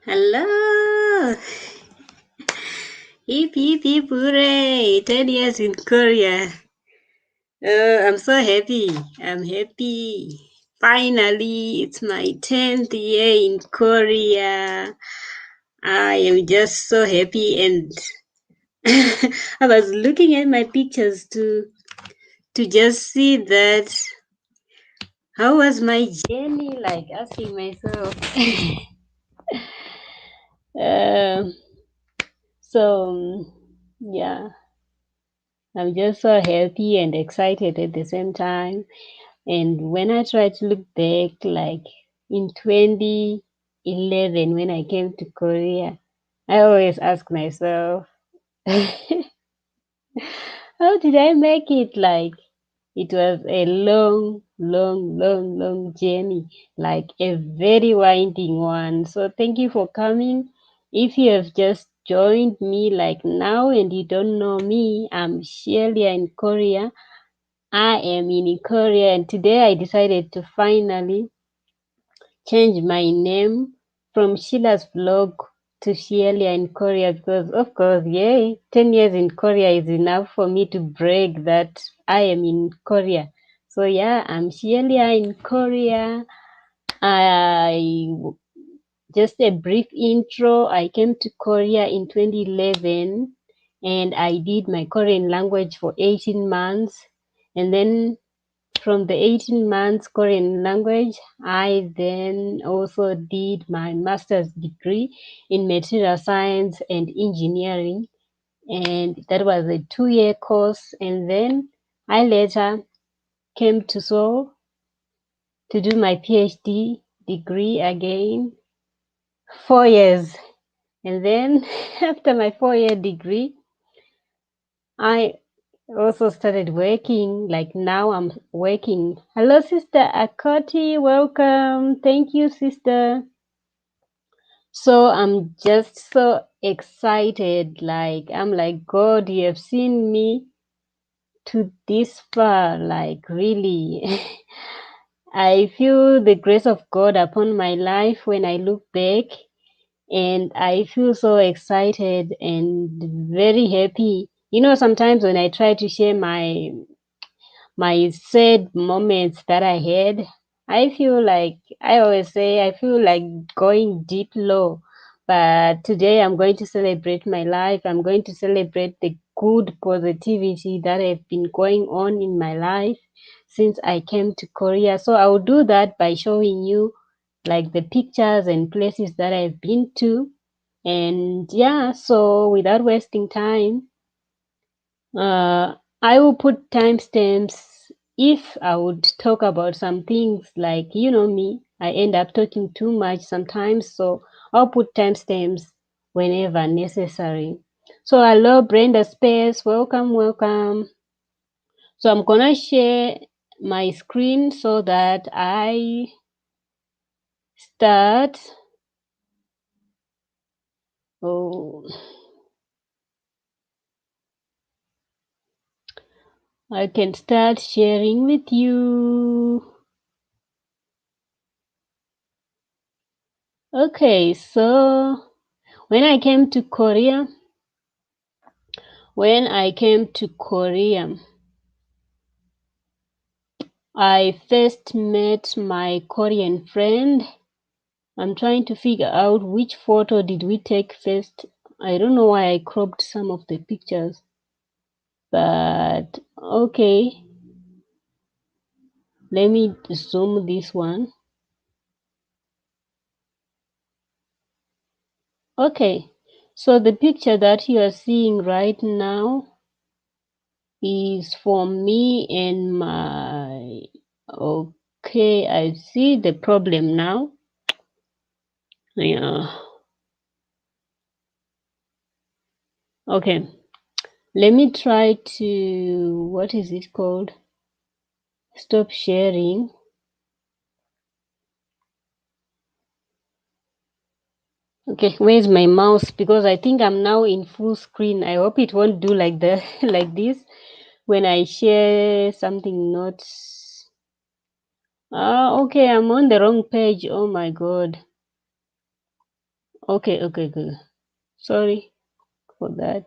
Hello! Hip hip hip hooray! 10 years in Korea. I'm so happy. I'm happy. Finally, it's my 10th year in Korea. I am just so happy and I was looking at my pictures to just see that how was my journey, like asking myself. um so yeah, I'm just so happy and excited at the same time. And when I try to look back, like in 2011, when I came to Korea, I always ask myself, how did I make it? Like, it was a long, long, long, long journey, like a very winding one. So, thank you for coming. If you have just joined me like now and you don't know me, I'm Shelia in Korea. I am in Korea, and today I decided to finally change my name from Sheila's vlog to Shielia in Korea because, of course, yay, 10 years in Korea is enough for me to brag that I am in Korea. So, yeah, I'm Shielia in Korea. I just a brief intro. I came to Korea in 2011 and I did my Korean language for 18 months. And then from the 18 months Korean language, I then also did my master's degree in material science and engineering. And that was a 2-year course. And then I later came to Seoul to do my PhD degree again, 4 years. And then after my 4-year degree, I also started working. Like now I'm working. Hello, Sister Akoti. Welcome. Thank you, Sister. So I'm just so excited. Like, I'm like, God, you have seen me to this far. Like, really. I feel the grace of God upon my life when I look back. And I feel so excited and very happy. You know, sometimes when I try to share my sad moments that I had, I feel like I always say I feel like going deep low. But today I'm going to celebrate my life. I'm going to celebrate the good positivity that have been going on in my life since I came to Korea. So I'll do that by showing you like the pictures and places that I've been to. And yeah, so without wasting time, I will put timestamps if I would talk about some things. Like, you know me, I end up talking too much sometimes, so I'll put timestamps whenever necessary. So hello, Brenda Space, welcome, welcome. So I'm gonna share my screen so that I start. Oh, I can start sharing with you. Okay, so when I came to Korea, I first met my Korean friend. I'm trying to figure out which photo did we take first. I don't know why I cropped some of the pictures, but okay. Let me zoom this one. Okay, so the picture that you are seeing right now is for me and my... Okay, I see the problem now. Yeah. Okay, let me try to... What is it called? Stop sharing. Okay, where's my mouse? Because I think I'm now in full screen. I hope it won't do like that, like this when I share something not... okay, I'm on the wrong page. Oh my God. Okay, okay, good. Sorry for that.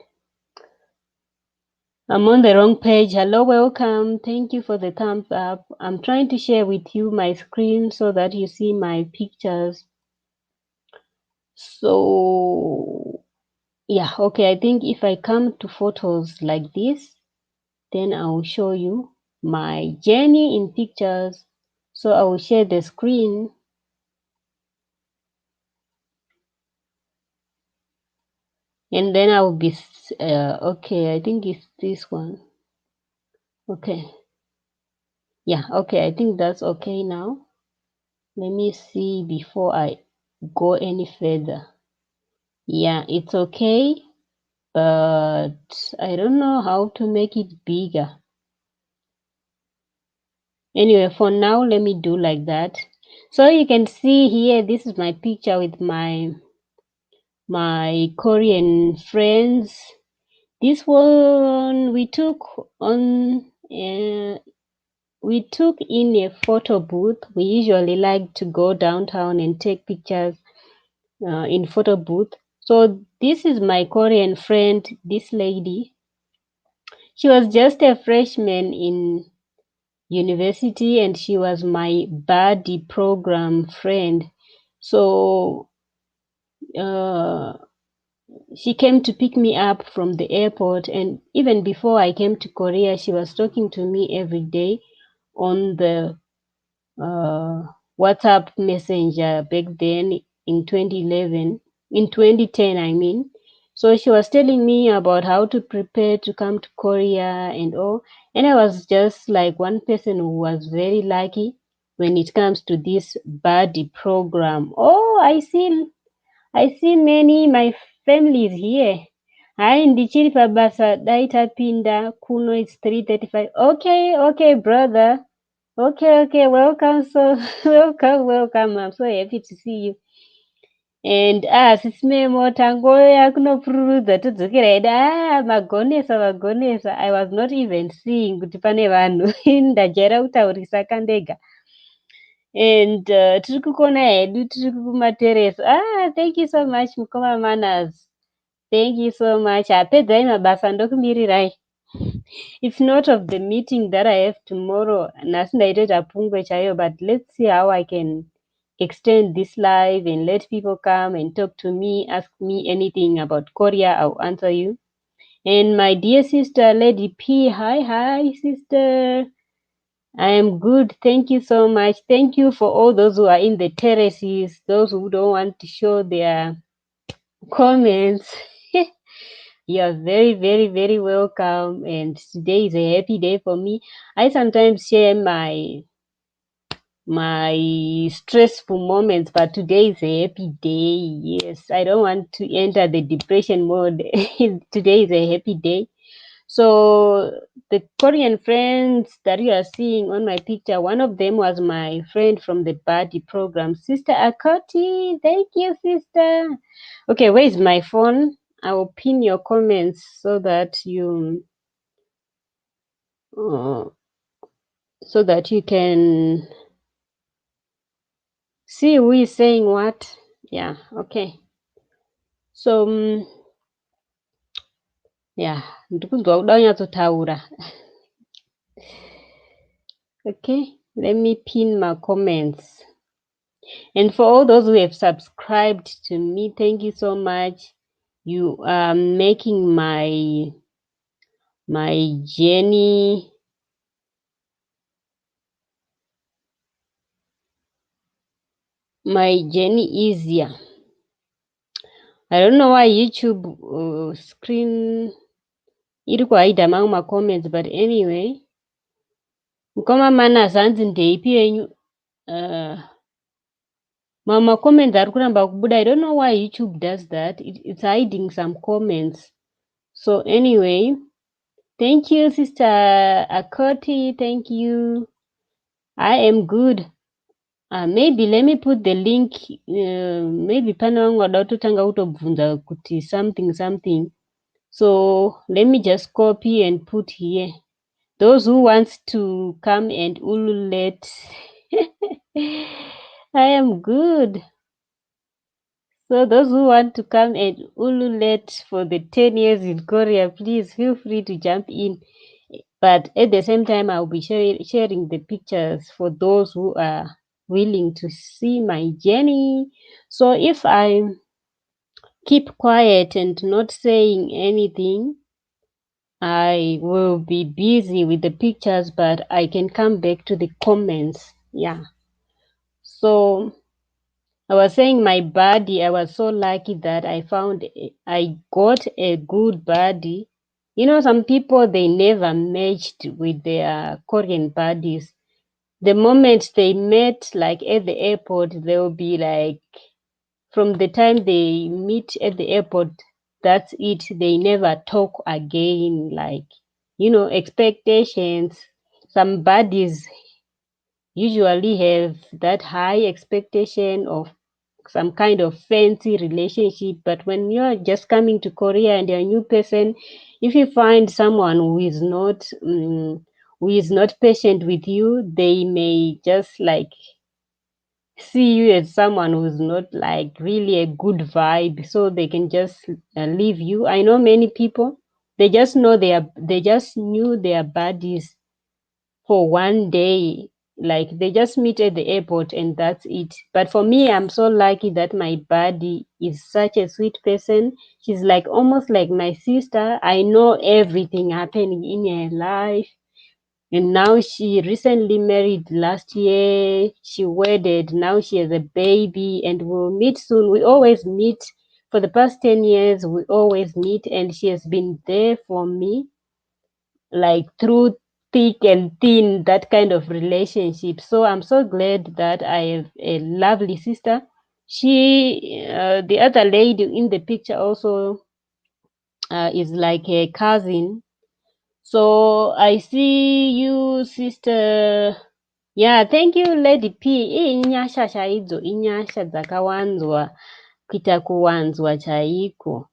I'm on the wrong page. Hello, welcome. Thank you for the thumbs up. I'm trying to share with you my screen so that you see my pictures. So, yeah, okay. I think if I come to photos like this, then I will show you my journey in pictures. So I will share the screen. And then I will be, okay, I think it's this one. Okay. Yeah, okay, I think that's okay now. Let me see before I go any further. Yeah, it's okay, but I don't know how to make it bigger. Anyway, for now, let me do like that. So you can see here, this is my picture with my Korean friends. This one we took on we took in a photo booth. We usually like to go downtown and take pictures in photo booth. So this is my Korean friend, this lady. She was just a freshman in university and she was my buddy program friend. So uh, she came to pick me up from the airport, and even before I came to Korea, she was talking to me every day on the uh, WhatsApp Messenger back then in 2011, in 2010, I mean. So she was telling me about how to prepare to come to Korea and all. And I was just like one person who was very lucky when it comes to this buddy program. Oh, I see many my family is here. Hai ndichiri pabasa dai tapinda kuno it's 3:35. Okay, okay, brother. Okay, okay, welcome. So welcome. I'm so happy to see you. And sisimemo tangoya kunopururudza todzokera hedu. Magonesa. I was not even seeing kuti pane vanhu. Ndajaira kutaurisa kandega. And tiri kukona hedu tiri kumateresi. Thank you so much mukoma manners. Thank you so much. Apedzai mabasa ndokumirirai. It's not of the meeting that I have tomorrow. Nhasi ndaitoita pungwe chaiyo, but let's see how I can extend this live and let people come and talk to me, ask me anything about Korea. I'll answer you. And my dear sister, Lady P, hi, sister. I am good. Thank you so much. Thank you for all those who are in the terraces, those who don't want to show their comments. You are very, very, very welcome. And today is a happy day for me. I sometimes share my stressful moments, but today is a happy day. Yes, I don't want to enter the depression mode. Today is a happy day. So the Korean friends that you are seeing on my picture, one of them was my friend from the buddy program, Sister Akoti. Thank you, sister. Okay, where is my phone? I will pin your comments so that you can see who is saying what. Yeah, okay. So yeah, ndikuzwa kuda kunyatsotaura. Okay, let me pin my comments. And for all those who have subscribed to me, thank you so much. You are making my journey easier. I don't know why YouTube screen iri kuhaidha mamwe macomments, but anyway, mukoma Manners hanzi ndeipi yenyu mamwe macomments ari kuramba kubuda. I don't know why YouTube does that. It's hiding some comments. So anyway, thank you, Sister Akoti. Thank you. I am good. Maybe let me put the link. Maybe pane vamwe vada kutotanga kutobvunza kuti something. So let me just copy and put here. Those who wants to come and ululate. I am good. So those who want to come and ululate for the 10 years in Korea, please feel free to jump in. But at the same time, I'll be sharing the pictures for those who are willing to see my journey. So if I keep quiet and not saying anything, I will be busy with the pictures, but I can come back to the comments. Yeah. So I was saying my body, I was so lucky that I got a good body. You know, some people, they never matched with their Korean bodies. The moment they met, like at the airport, they'll be like, from the time they meet at the airport, that's it. They never talk again. Like, expectations. Some bodies usually have that high expectation of some kind of fancy relationship. But when you're just coming to Korea and you're a new person, if you find someone who is not patient with you, they may just like see you as someone who's not like really a good vibe, so they can just leave you. I know many people, they just knew their bodies for one day, like they just meet at the airport and that's it. But for me, I'm so lucky that my body is such a sweet person. She's like almost like my sister. I know everything happening in her life. And now she recently married last year. She wedded. Now she has a baby and we'll meet soon. We always meet for the past 10 years. We always meet and she has been there for me, like through thick and thin, that kind of relationship. So I'm so glad that I have a lovely sister. The other lady in the picture also is like a cousin. So I see you, sister. Yeah, thank you, Lady P. Inyasha chaidzo, inyasha dzakawanzwa, kuita kuwanzwa chaiko.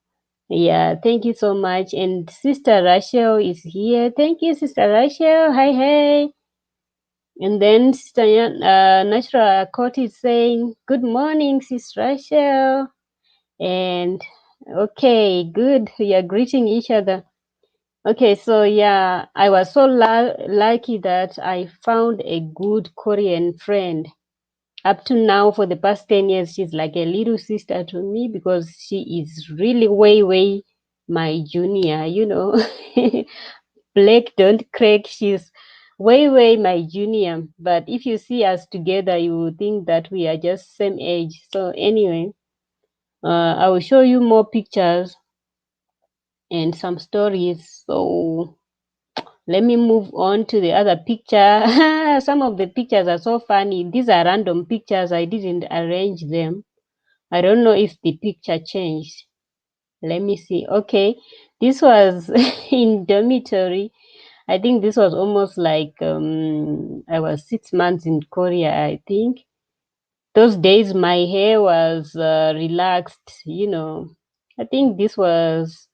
Yeah, thank you so much. And Sister Rachel is here. Thank you, Sister Rachel. Hi, hey. And then Sister Natural Court is saying, good morning, Sister Rachel. And okay, good. We are greeting each other. Okay, so yeah, I was so lucky that I found a good Korean friend. Up to now, for the past 10 years, she's like a little sister to me because she is really way, way my junior, Black don't crack. She's way, way my junior. But if you see us together, you will think that we are just same age. So anyway, I will show you more pictures and some stories. So let me move on to the other picture. Some of the pictures are so funny. These are random pictures. I didn't arrange them. I don't know if the picture changed. Let me see. Okay, this was in dormitory. I think this was almost like I was 6 months in Korea, I think. Those days my hair was relaxed. I think this was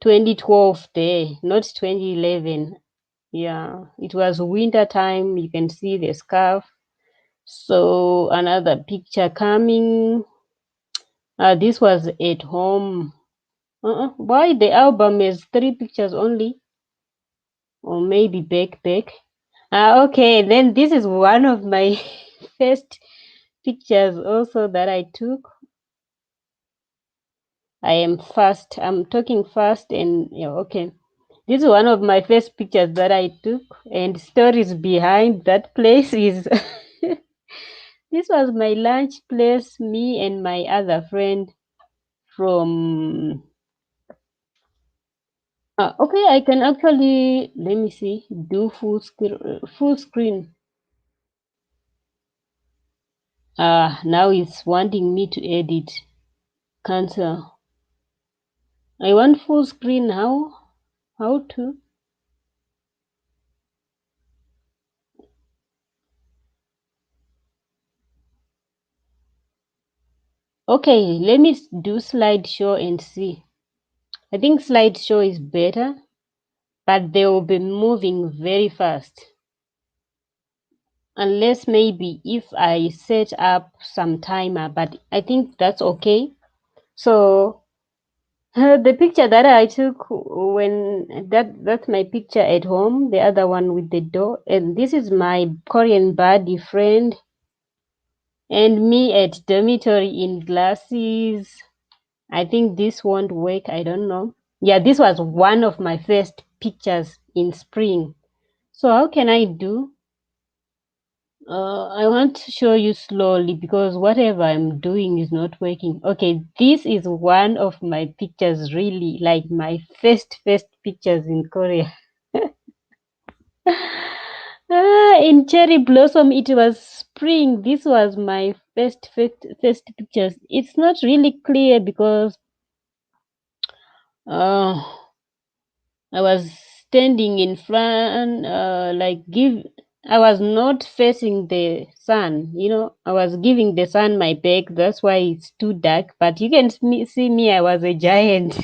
2012 there, not 2011. Yeah, it was winter time. You can see the scarf. So another picture coming. This was at home. Why the album is 3 pictures only? Or maybe back. Okay, then this is one of my first pictures also that I took. I am fast. I'm talking fast and yeah, okay. This is one of my first pictures that I took, and stories behind that place is this was my lunch place, me and my other friend from okay, I can actually, let me see, do full screen. Now it's wanting me to edit. Cancel. I want full screen. How to? Okay, let me do slideshow and see. I think slideshow is better, but they will be moving very fast. Unless maybe if I set up some timer, but I think that's okay. So the picture that I took when that's my picture at home, the other one with the door, and this is my Korean buddy friend and me at dormitory in glasses. I think this won't work. I don't know. Yeah, this was one of my first pictures in spring. So how can I do? I want to show you slowly because whatever I'm doing is not working. Okay, this is one of my pictures, really, like my first pictures in Korea. In cherry blossom, it was spring. This was my first pictures. It's not really clear because uh, I was standing in front, I was not facing the sun, I was giving the sun my back. That's why it's too dark. But you can see me, I was a giant.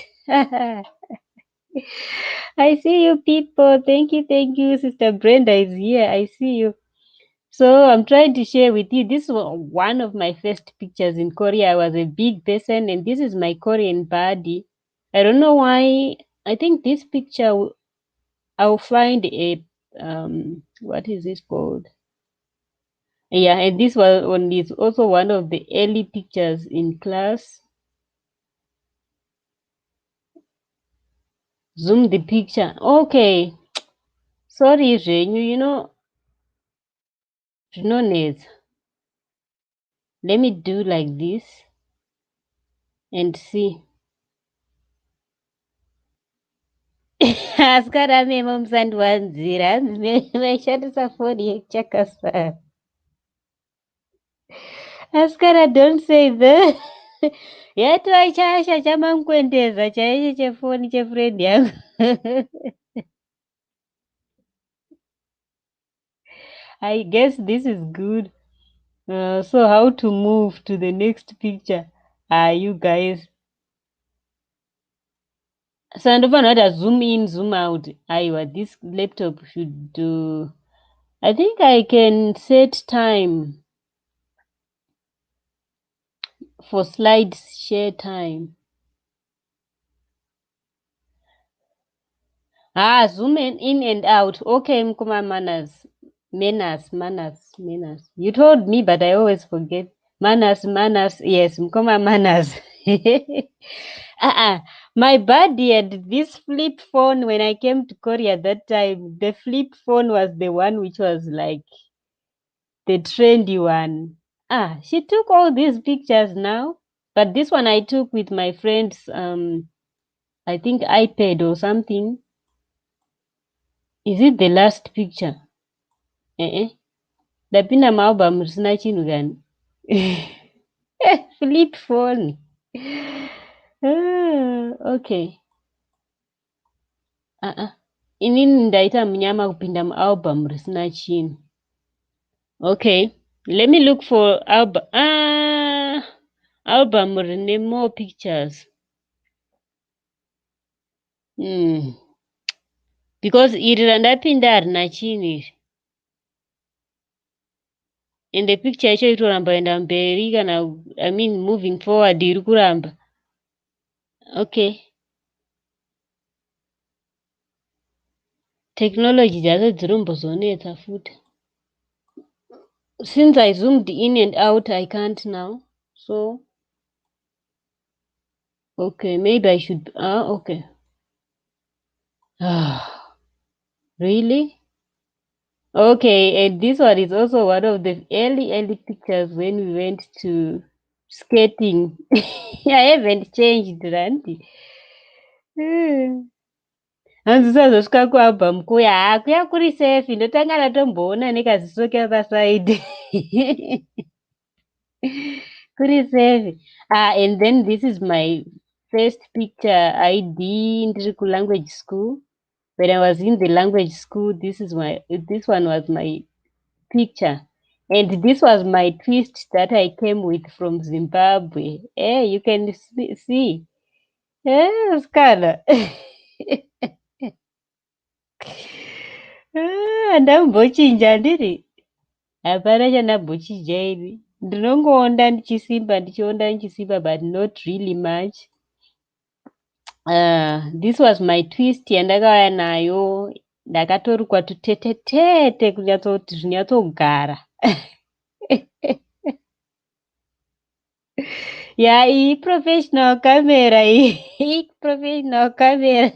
I see you people. Thank you, thank you. Sister Brenda is here. I see you. So I'm trying to share with you. This was one of my first pictures in Korea. I was a big person, and this is my Korean body. I don't know why. I think this picture I'll find a what is this called? Yeah, and this one is also one of the early pictures in class. Zoom the picture. Okay. Sorry, Renyu, Rinones. Let me do like this and see. Askara memo msandiwanzira maishandisa foni yechakasa. Askara, don't say that. Yatova chasha chamankwendeza chaicho chefoni chefriend yangu. I guess this is good. So how to move to the next picture? You guys. So I don't know how to zoom in, zoom out. This laptop should do. I think I can set time for slide share time. Zoom in and out. Okay, Mkuma manners. Manners. You told me, but I always forget. Manners. Yes, Mkuma manners. My buddy had this flip phone when I came to Korea that time. The flip phone was the one which was like the trendy one. She took all these pictures now. But this one I took with my friend's I think iPad or something. Is it the last picture? Eh. Dapinda maalbum risina chinhu kani. Flip phone. Okay. Inini ndaita munyama kupinda mualbum risina chinhu. Okay. Let me look for album rine more pictures. Because iri randapinda harina chinhu iri. And the picture yacho itoramba enda mberi kana moving forward iri kuramba. Okay. Technology dzacho dzinombozonetsa futi. Since I zoomed in and out, I can't now. So, okay, maybe I should. Okay. Really? Okay, and this one is also one of the early pictures when we went to skating. I haven't changed, Randy. Handisazosvika kualbum kuya kuya kuri safe ndotanga ndatomboona nekaziso kepasaidi. Kuri safe. And then this is my first picture I did ndiri language school. When I was in the language school, this one was my picture. And this was my twist that I came with from Zimbabwe. You can see. Skala. Ndambochinja ndiri. Hapana chandambochinja iri. ndinongoonda ndichisimba but not really much. This was my twist yandakauya nayo. Ndakatorukwa tutetetete kunyatsoti zvinyatsogara. Yeah, iyi professional camera iyi professional camera.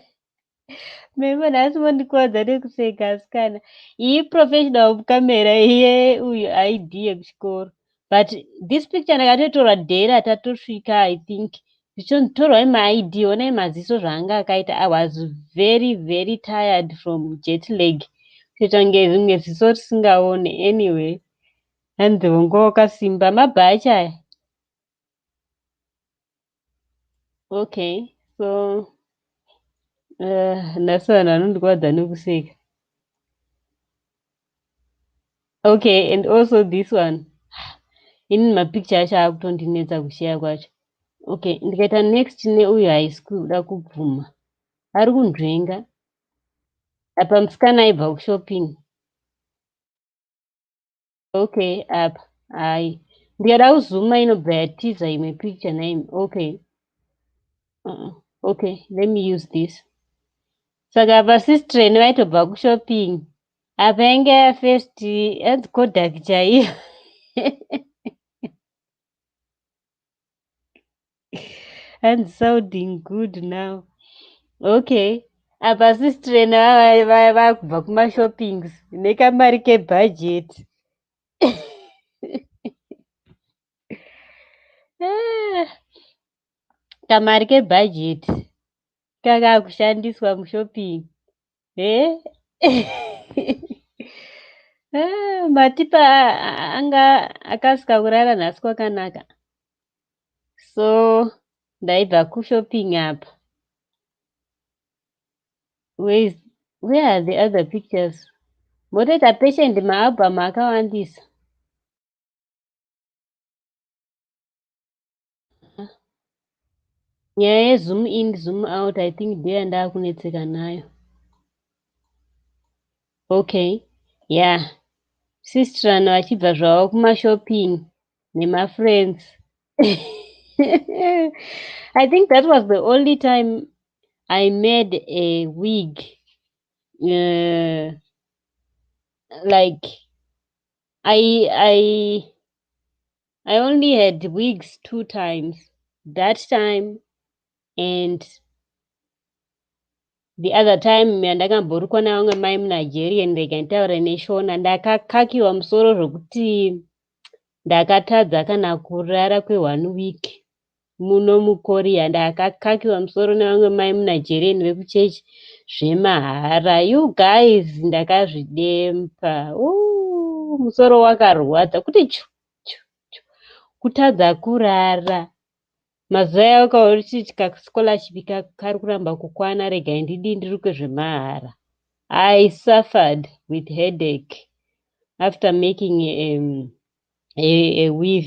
Memo nhasi mondikuwadza nekuseka asikana. Iyi professional camera iye uyu ID yekuchikoro. But this picture ndakatotorwa dhera tatosvika I think. Zvichonditorwa emaID onai maziso zvaanga akaita. I was very very tired from jet lag. Kuita kunge rimwe ziso risingaone. Anyway, hanzi hongo wakasimba mabhachi aya. Okay, so nhasi vanhu vanondikuwadza nekuseka. Okay, and also this one. Ini mapicture acho akutondinetsa kusheya kwacho. Okay, ndikaita next neuyu haisi kuda kubvuma. Ari kundwenga. Apa musikana aibva kushopping. Okay, apa. Hai. Ndikada kuzuma inobva yatiza imwe picture naimwe. Okay. Okay, let me use this. Saka apa sistreni vaitobva kushopping. Apa yange yafirst hanzi Kodak chaiyo. And sounding good now. Okay. Apa sistreni vakubva kumashoppings nekamari kebudget. Kamari kebudget kakakushandiswa mushopping. Matipa anga akasika kurara nhasi kwakanaka. So ndaibva kushopping apa. Where are the other pictures? Motoita patient maabhamu akawandisa. Nyaya yezoom in zoom out I think ndiyo yandakunetseka nayo. Okay, yeah. Sistrana vachibva zvavo kumashopping nemafriends. I think that was the only time I made a wig. Like I only had wigs 2 times. That time and the other time yandakamborukwa navamwe mai muNigeria ndikataura neshona ndakakakiwa musoro zvokuti ndakatadza kana kurara kwe1 week muno muKorea. Ndakakakiwa musoro nevamwe mai muNigerian vekuchechi zvemahara. You guys ndakazvidempa. Musoro wakarwadza kuti chu kutadza kurara. Mazuva yakauri kaskolarship kari kuramba kukwana regai ndidirukwe zvemahara. I suffered with headache after making a wig.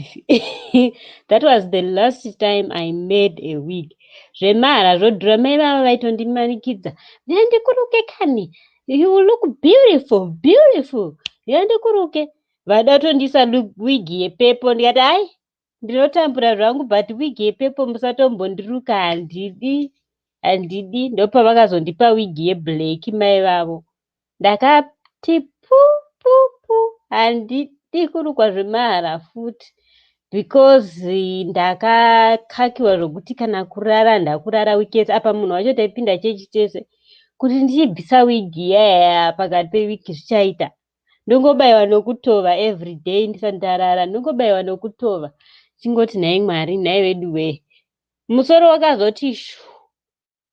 That was the last time I made a wig. Zvemahara zvodhura mai vava vaitondimanikidza. Ndikuruke kani. You look beautiful, beautiful. Ndikuruke. Vada kutondisa wig yepepo ndikati hai ndinotambura zvangu but wig yepepo musatombondiruka handidi. Ndopavakazondipa wig yeblack mai vavo. Ndakati pu handidi kurukwa zvemahara futi because ndakakakiwa zvokuti kana kurara ndakurara wikesi. Apa munhu wacho taipinda chechi tese kuti ndichibvisa wig iyaya pakati pewiki zvichaita. Ndongobayiwa nokutova everyday ndisati ndarara. Ndongobayiwa nokutova chingoti nhai Mwari nhai wedu we. Musoro wakazoti shu.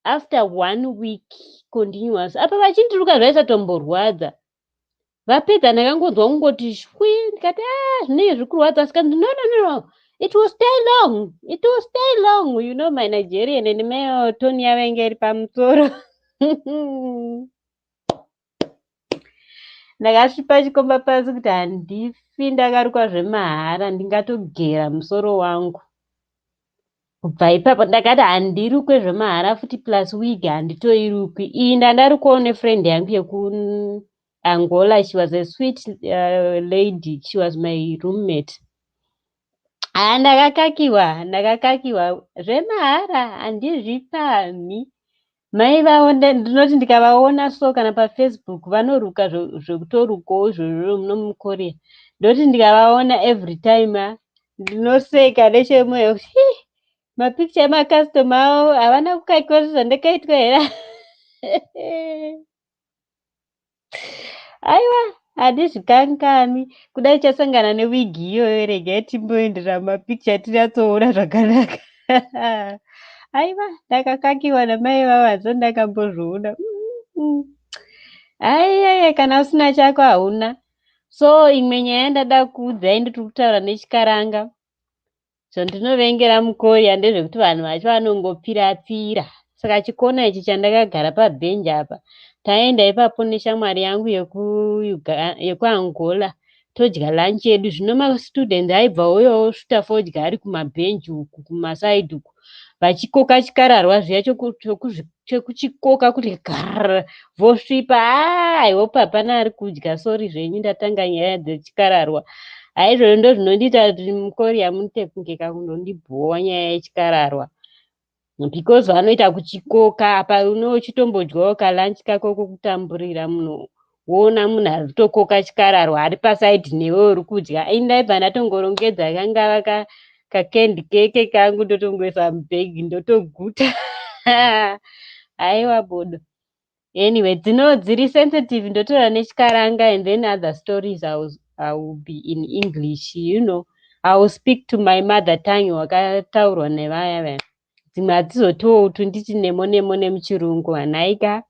After 1 week continuous. Apa vachindiruka zvaisatomborwadza. Vapedza ndakangonzwa kungoti shwi ndikati zvinenge zviri kurwadza sika no. It will stay long. It will stay long. You know my Nigerian and my tone yavo inge iri pamusoro. Ndakasvipa chikomba pasi kuti handifi ndakarukwa zvemahara ndingatogera musoro wangu. Kubva ipapo ndakati handirukwe zvemahara futi plus wig handitoirukwi. Iyi ndandarukwawo nefriend yangu yekuAngola. She was a sweet lady. She was my roommate. Ndakakakiwa zvemahara, handizvipami. Mai vavo ndinoti ndikavaona so kana pafacebook vanoruka zvekutorukawo izvozvo muno mukorea. Ndoti ndikavaona every time ndinoseka nechemwoyo kuti mapikicha emakastoma avo havana kukakiwa zvandakaitwa here. Aiwa, handizvikangani. Kudai chasangana newigi iyoyo regai timboenderera mapikicha tinyatsoona zvakanaka. Aiwa, ndakakakiwa namai vavo hazvo ndakambozviona. Aiya, kana usina chako hauna. So imwe nyaya yandada kuudzai ndiri kutaura nechikaranga. Zvandinovengera mukorea ndezvekuti vanhu vacho vanongopira-pira. Saka chikona ichi chandakagara pabhenji apa, taenda ipapo neshamwari yangu yekuangola todya lunch yedu. Zvino mastudent aibva uyowo svuta fodya ari kumabhenji uku kumasaidi uku vachikoka chikararwa zviya chekuchikoka kuti garara vosvipa. Haihope hapana ari kudya, sori zvenyu ndatanga nyaya dzechikararwa. Izvozvo ndo zvinondiita kuti mukorea munoite kunge kakundondibhowa nyaya yechikararwa, because vanoita kuchikoka. Apa unochitombodyawo kalanchi kako kokutamburira munhu, woona munhu ari kutokoka chikararwa ari pasaidhi newe uri kudya. Ndaibva ndatingorongedza kangava kakendi keke kangu ndotongoisa mubhegi ndotoguta. Aiwa bodo. Anyway, dziri sensitive ndotaura nechikaranga, and then other stories I will be in English, you know. I will speak to my mother tongue wakataurwa nevaya vaya. Dzimwe hadzizotiwo nditi nemo nemuchirungu hanaika.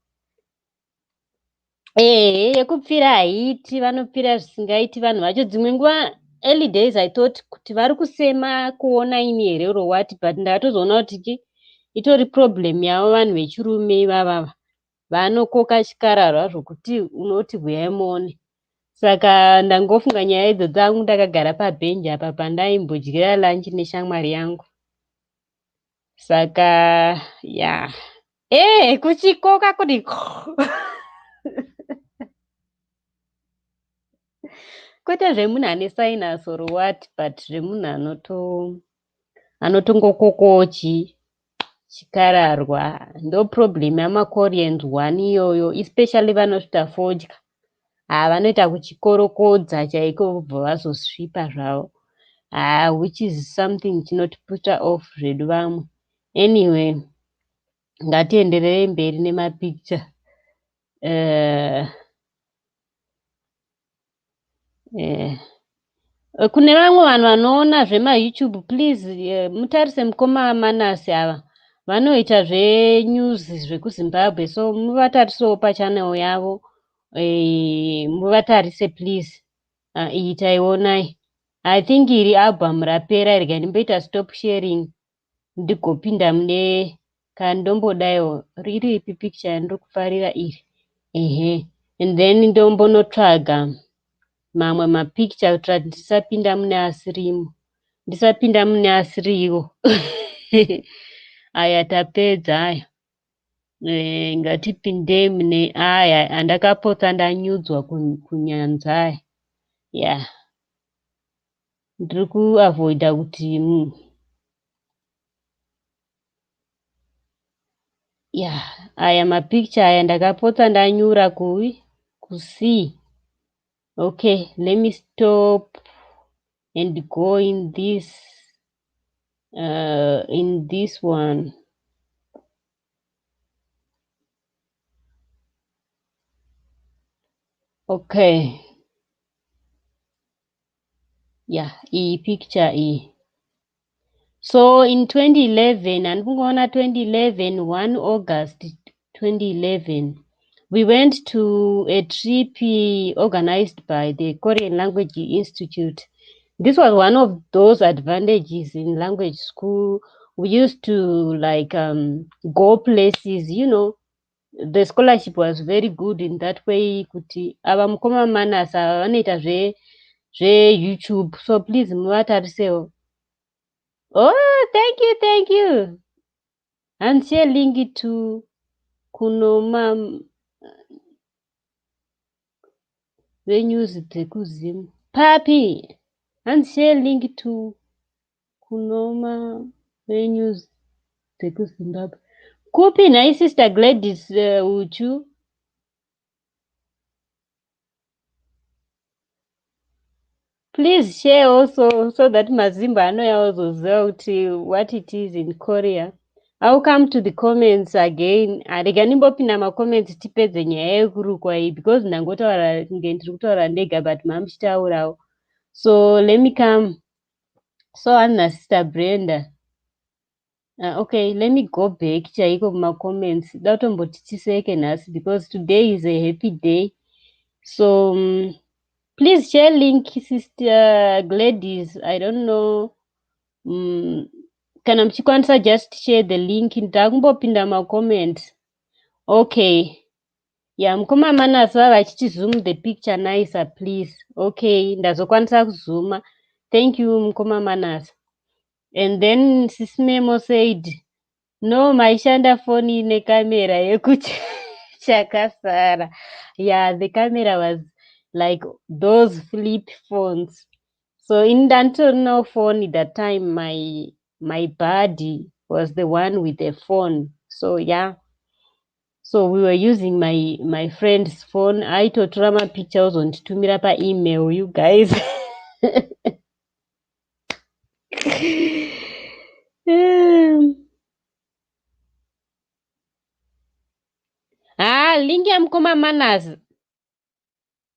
Yekupfira haiti, vanopfira zvisingaiti vanhu vacho. Dzimwe nguva early days I thought kuti vari kusema kuona ini here or what, but ndakatozoona kuti itori problem yavo vanhu vechirume ivava. Vanokoka chikararwa zvokuti unoti huyai muone. Saka ndangofunga nyaya idzo dzangu ndakagara pabhenji apa pandaimbodyiera lunch neshamwari yangu. Saka ya kuchikoka kuti kwete zvemunhu ane sinus or what, but zvemunhu anotongokokochi chikararwa. Ndo problem yamakoreans one iyoyo, especially vanosvita fodya. Vanoita kuchikorokodza chaiko vobva vazosvipa zvavo. Which is something chinotiputa off zvedu vamwe. Anyway, ngatienderere mberi nemapikicha. Kune vamwe vanhu vanoona zvemaYouTube, please mutarise mukoma Manasi ava. Vanoita zvenews zvekuZimbabwe, so muvatarisewo pachanel yavo. Muvatarise please. Iyi taionai. I think iri album rapera rega ndimboita stop sharing ndigopinda mune kandombodayo riri ipi picture yandiri kufarira iri. And then ndombonotsvaga mamwe mapicture kuitira kuti ndisapinda mune asiriwo. Aya tapedza aya. Ngatipinde mune aya andakapotsa ndanyudzwa kunyanza aya. Yeah. Ndiri kuavoida kuti aya mapicture aya ndakapotsa ndanyura kuC. Okay, let me stop and go in this one. Okay. Iyi picture iyi. So in 2011, and 2011, 1 August 2011, we went to a trip organized by the Korean Language Institute. This was one of those advantages in language school. We used to go places, you know. The scholarship was very good in that way. Kuti ava mukoma Manasi ava vanoita zveYouTube, so please muvatarisewo. Oh, thank you. Handishare link to kunoma venews dzekuZim. Papi, handishare link to kunoma venues dzekuzimbabwe kupi nhai sister Gladys uchu. Please share also so that mazimba anouya ozoziva kuti what it is in Korea. I'll come to the comments again. Rega ndimbopinda macomments tipedze nyaya yekurukwa iyi because ndangotaura kunge ndiri kutaura ndega but mamuchitaurawo. So let me come. So Anna sister Brenda. Okay, let me go back chaiko kumacomments. Datomboti tiseke nhasi because today is a happy day. So please share link sister Gladys. I don't know. Kana muchikwanisa just share the link. Ndakumbopinda macomments. Okay. Yeah, mukoma Manasi vachiti zoom the picture nicer please. Okay, ndazokwanisa kuzuma. Thank you mukoma Manasi. And then Sis Memo said, no, maishanda phone ine camera yekuti chakasara. Yeah, the camera was like those flip phones. So in no phone that time, my buddy was the one with the phone. So yeah. So we were using my friend's phone. I totora mapictures onditumira pa email, you guys. Link ya mukoma Manasi.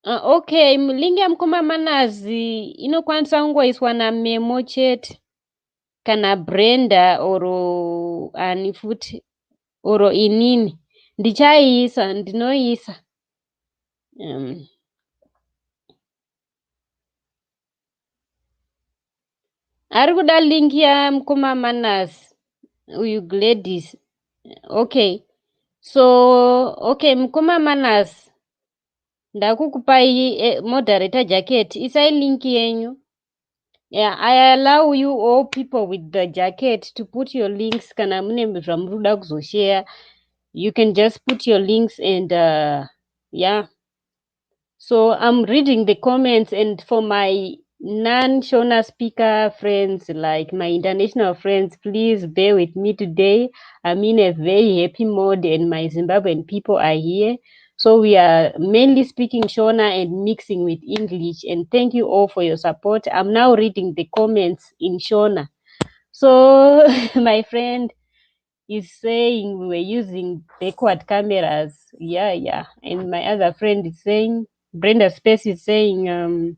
Okay, link ya mukoma Manasi inokwanisa kungoiswa naMemo chete kana Brenda oro ani futi oro inini. Ndichaiisa, ndinoisa. Ari kuda link ya mukoma Manasi uyu Gladys. Okay. So, okay, mukoma Manasi. Ndakukupai moderator jacket. Isai link yenyu. Yeah, I allow you all people with the jacket to put your links. Kana mune zvamuruda kuzoshare. You can just put your links and yeah. So I'm reading the comments, and for my non-Shona speaker friends, like my international friends, please bear with me today. I'm in a very happy mode and my Zimbabwean people are here. So we are mainly speaking Shona and mixing with English, and thank you all for your support. I'm now reading the comments in Shona. So my friend is saying we were using backward cameras. Yeah. And my other friend is saying, Brenda Space is saying,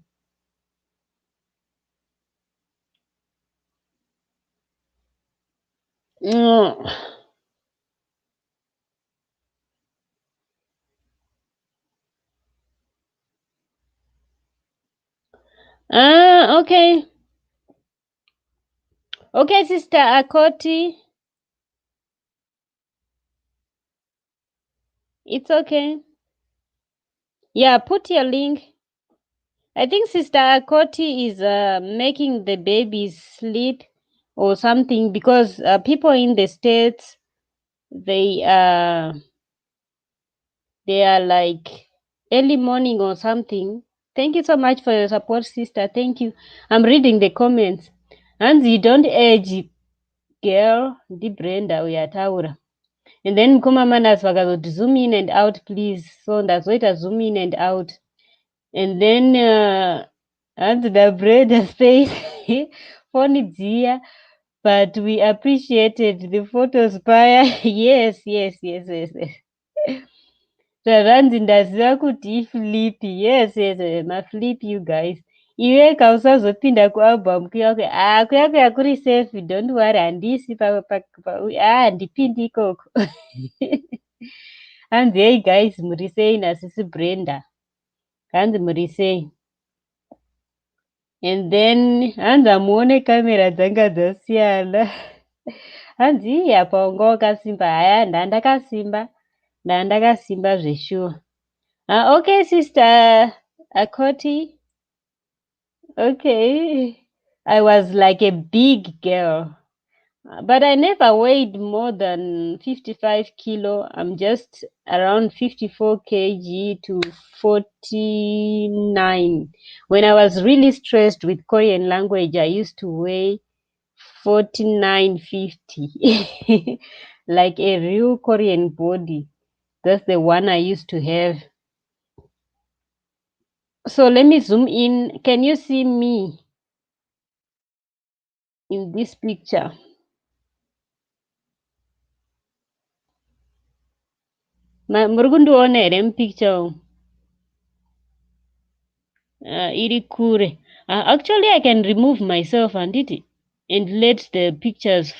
okay. Okay, Sister Akoti. It's okay. Yeah, put your link. I think Sister Akoti is making the babies sleep or something because people in the States, they are like early morning or something. Thank you so much for your support, sister. Thank you. I'm reading the comments. And you don't age, girl. Di Brenda uyataura. And then mukoma Manasi vakazoti zoom in and out, please. So ndazoita zoom in and out. And then and the Brenda says phone dziya, but we appreciated the photos paya. Yes. Zvaranzi ndaziva kuti iflipi. Yes, maflip you guys. Iwe kausazopinda kualbum kuyakwe. Kuyakwe kuri safe, don't worry, handisi handipindi ikoko. Hanzi hey guys, muri sei nasisi Brenda. Hanzi muri sei. And then hanzi amuone kamera dzanga dzasiyana. Hanzi apa wanga wakasimba. Haya ndandakasimba zveshuwa. Okay, Sister Akoti. Okay. I was like a big girl. But I never weighed more than 55 kilo. I'm just around 54 kg to 49. When I was really stressed with Korean language, I used to weigh 49.50. Like a real Korean body. That's the one I used to have. So let me zoom in. Can you see me in this picture? Murugundu ere picture. Iri kure. Actually, I can remove myself and let the pictures.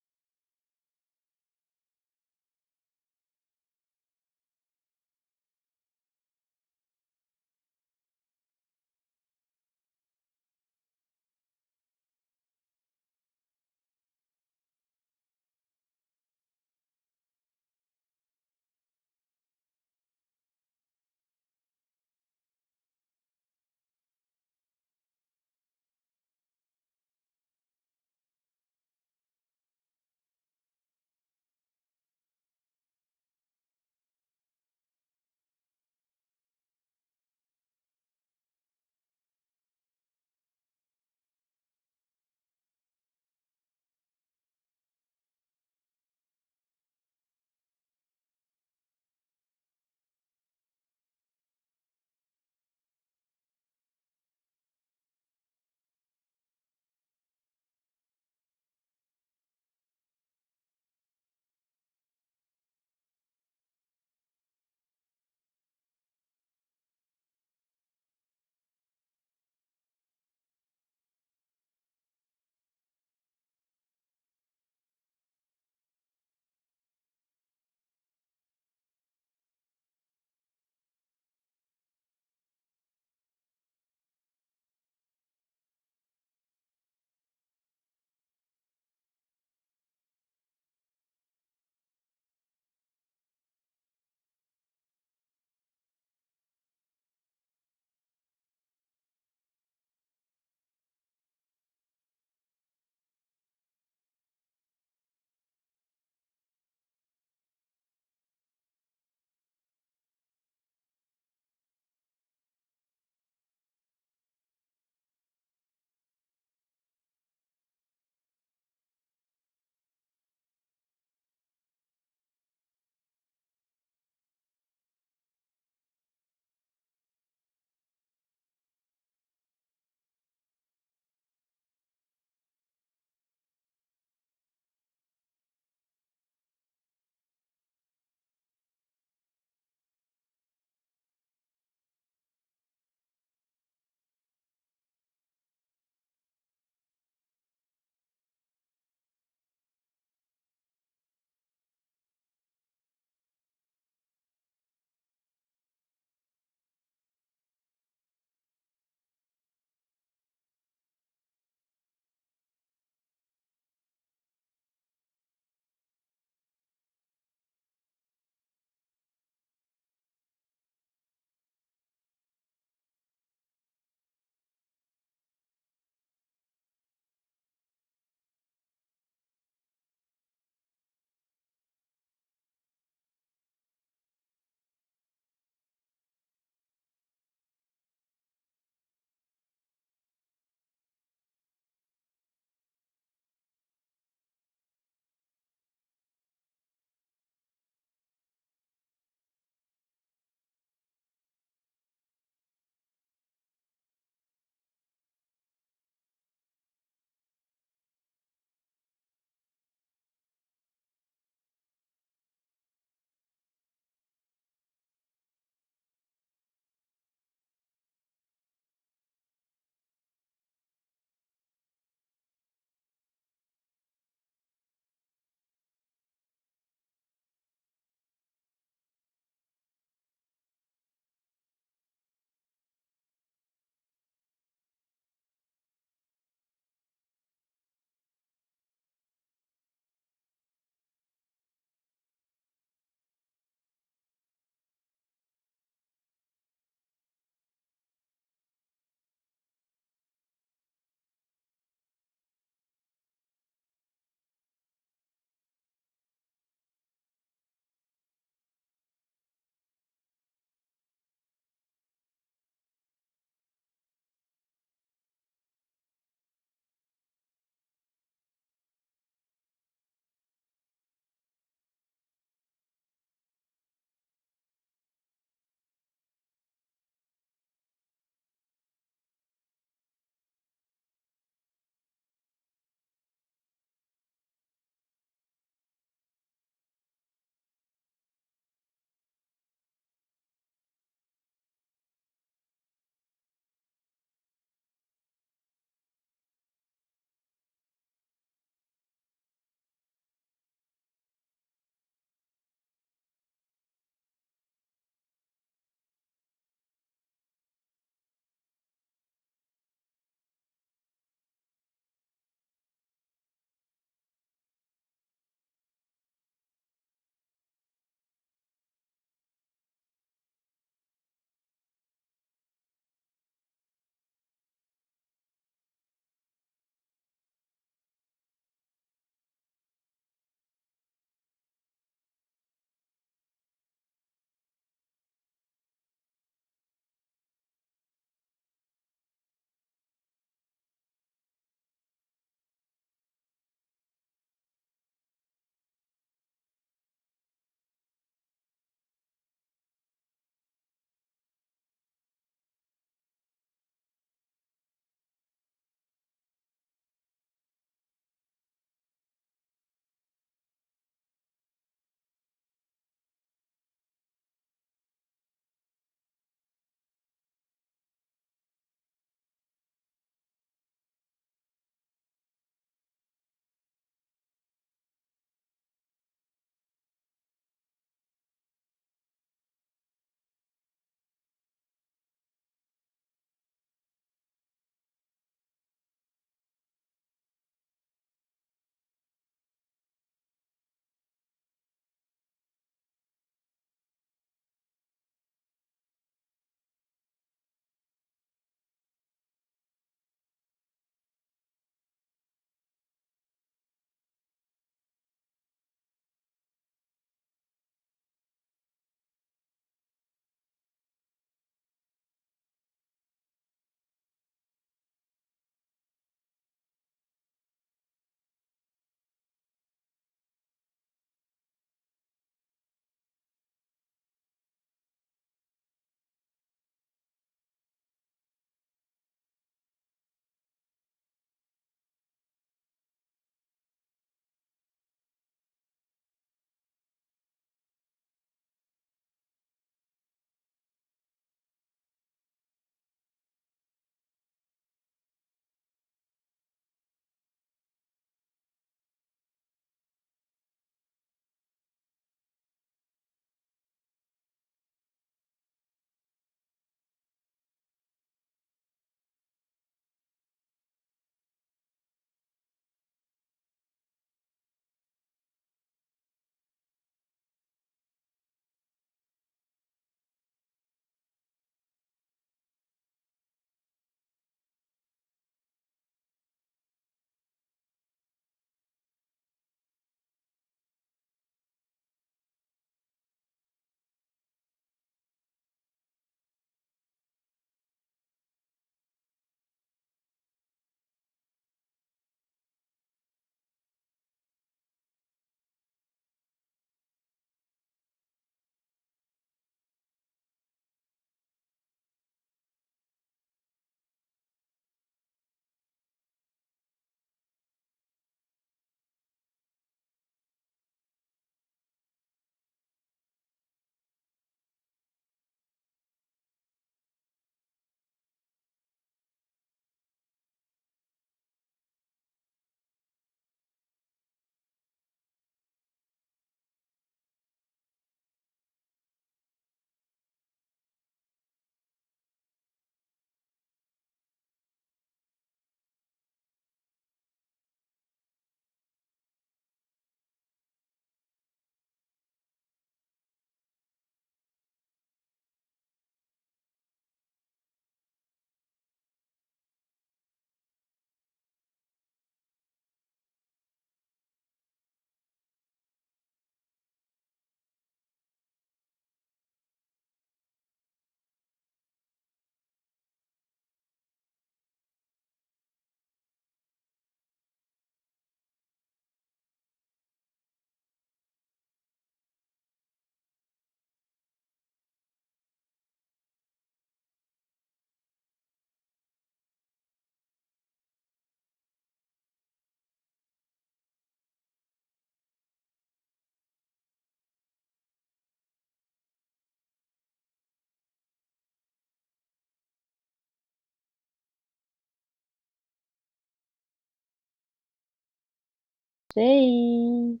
saying.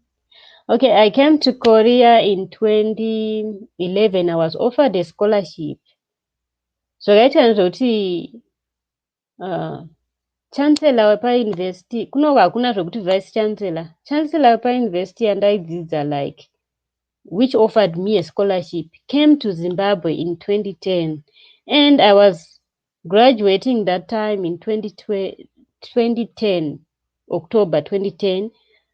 Okay, I came to Korea in 2011. I was offered a scholarship. So zvakaita uh, chancellor wepauniversity kunonga hakuna zvokuti vice chancellor wepauniversity yandaidzidza like which offered me a scholarship came to Zimbabwe in 2010, and I was graduating that time in 2010, October 2010.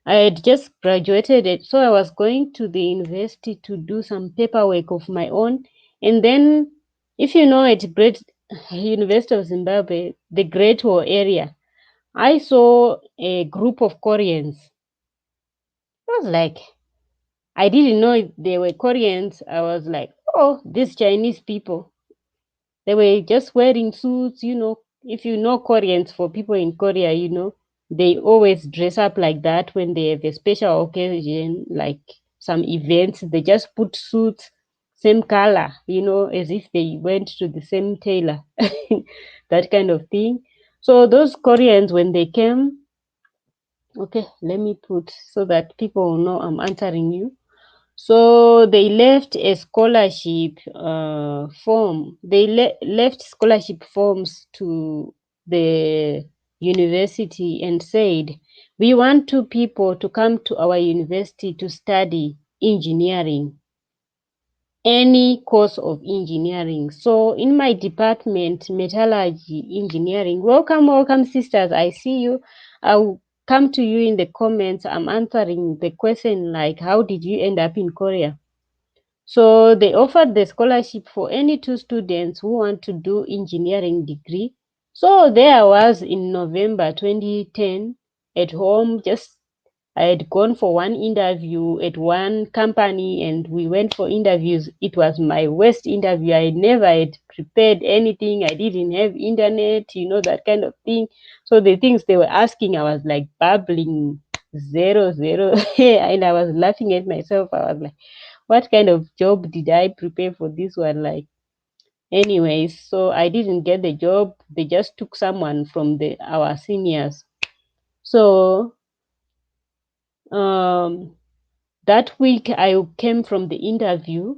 I had just graduated, so I was going to the university to do some paperwork of my own. And then, if you know, at Great University of Zimbabwe, the Great War area, I saw a group of Koreans. I was like, I didn't know they were Koreans. I was like, oh, these Chinese people. They were just wearing suits, If you know Koreans, for people in Korea, they always dress up like that when they have a special occasion, like some events. They just put suits, same color, as if they went to the same tailor, that kind of thing. So those Koreans, when they came, okay, let me put so that people will know I'm answering you. So they left a scholarship form. They left scholarship forms to the university and said, we want 2 people to come to our university to study engineering, any course of engineering. So in my department, metallurgy engineering, welcome sisters, I see you. I'll come to you in the comments. I'm answering the question like, how did you end up in Korea? So they offered the scholarship for any 2 students who want to do engineering degree. So there I was in November 2010 at home. I had gone for one interview at one company and we went for interviews. It was my worst interview. I never had prepared anything. I didn't have internet, that kind of thing. So the things they were asking, I was like babbling zero, zero. And I was laughing at myself. I was like, what kind of job did I prepare for this one? Like, anyways, so I didn't get the job. They just took someone from our seniors. So that week I came from the interview.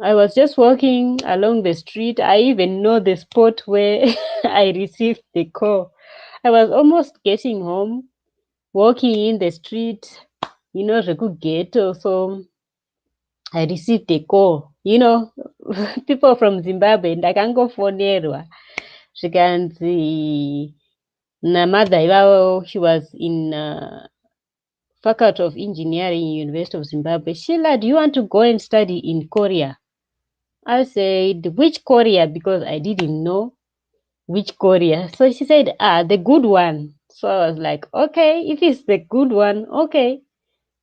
I was just walking along the street. I even know the spot where I received the call. I was almost getting home, walking in the street, ghetto. So I received a call. People from Zimbabwe ndakangofonerwa zvikanzi namadha ivavo, she was in faculty of engineering, University of Zimbabwe. Sheila, do you want to go and study in Korea? I said, which Korea? Because I didn't know which Korea. So she said, the good one. So I was like, okay, if it's the good one, okay.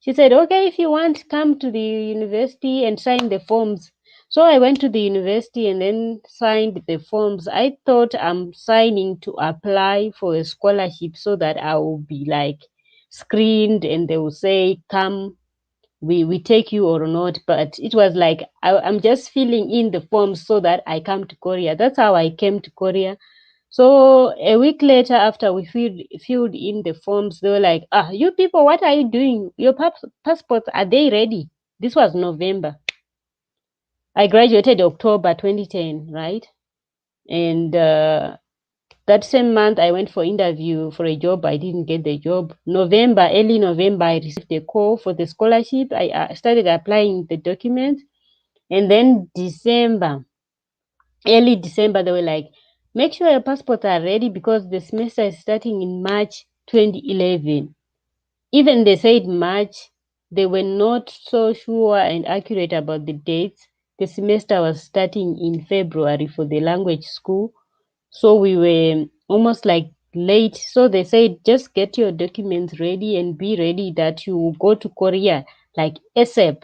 She said, okay, if you want, come to the university and sign the forms. So I went to the university and then signed the forms. I thought I'm signing to apply for a scholarship so that I will be like screened and they will say, come, we take you or not. But it was like, I'm just filling in the forms so that I come to Korea. That's how I came to Korea. So a week later, after we filled in the forms, they were like, you people, what are you doing? Your passports, are they ready? This was November. I graduated October 2010, right? And that same month, I went for interview for a job. I didn't get the job. Early November, I received a call for the scholarship. I started applying the documents. And then early December, they were like, make sure your passports are ready because the semester is starting in March 2011. Even they said March, they were not so sure and accurate about the dates. The semester was starting in February for the language school. So we were almost like late. So they said, just get your documents ready and be ready that you will go to Korea like ASAP.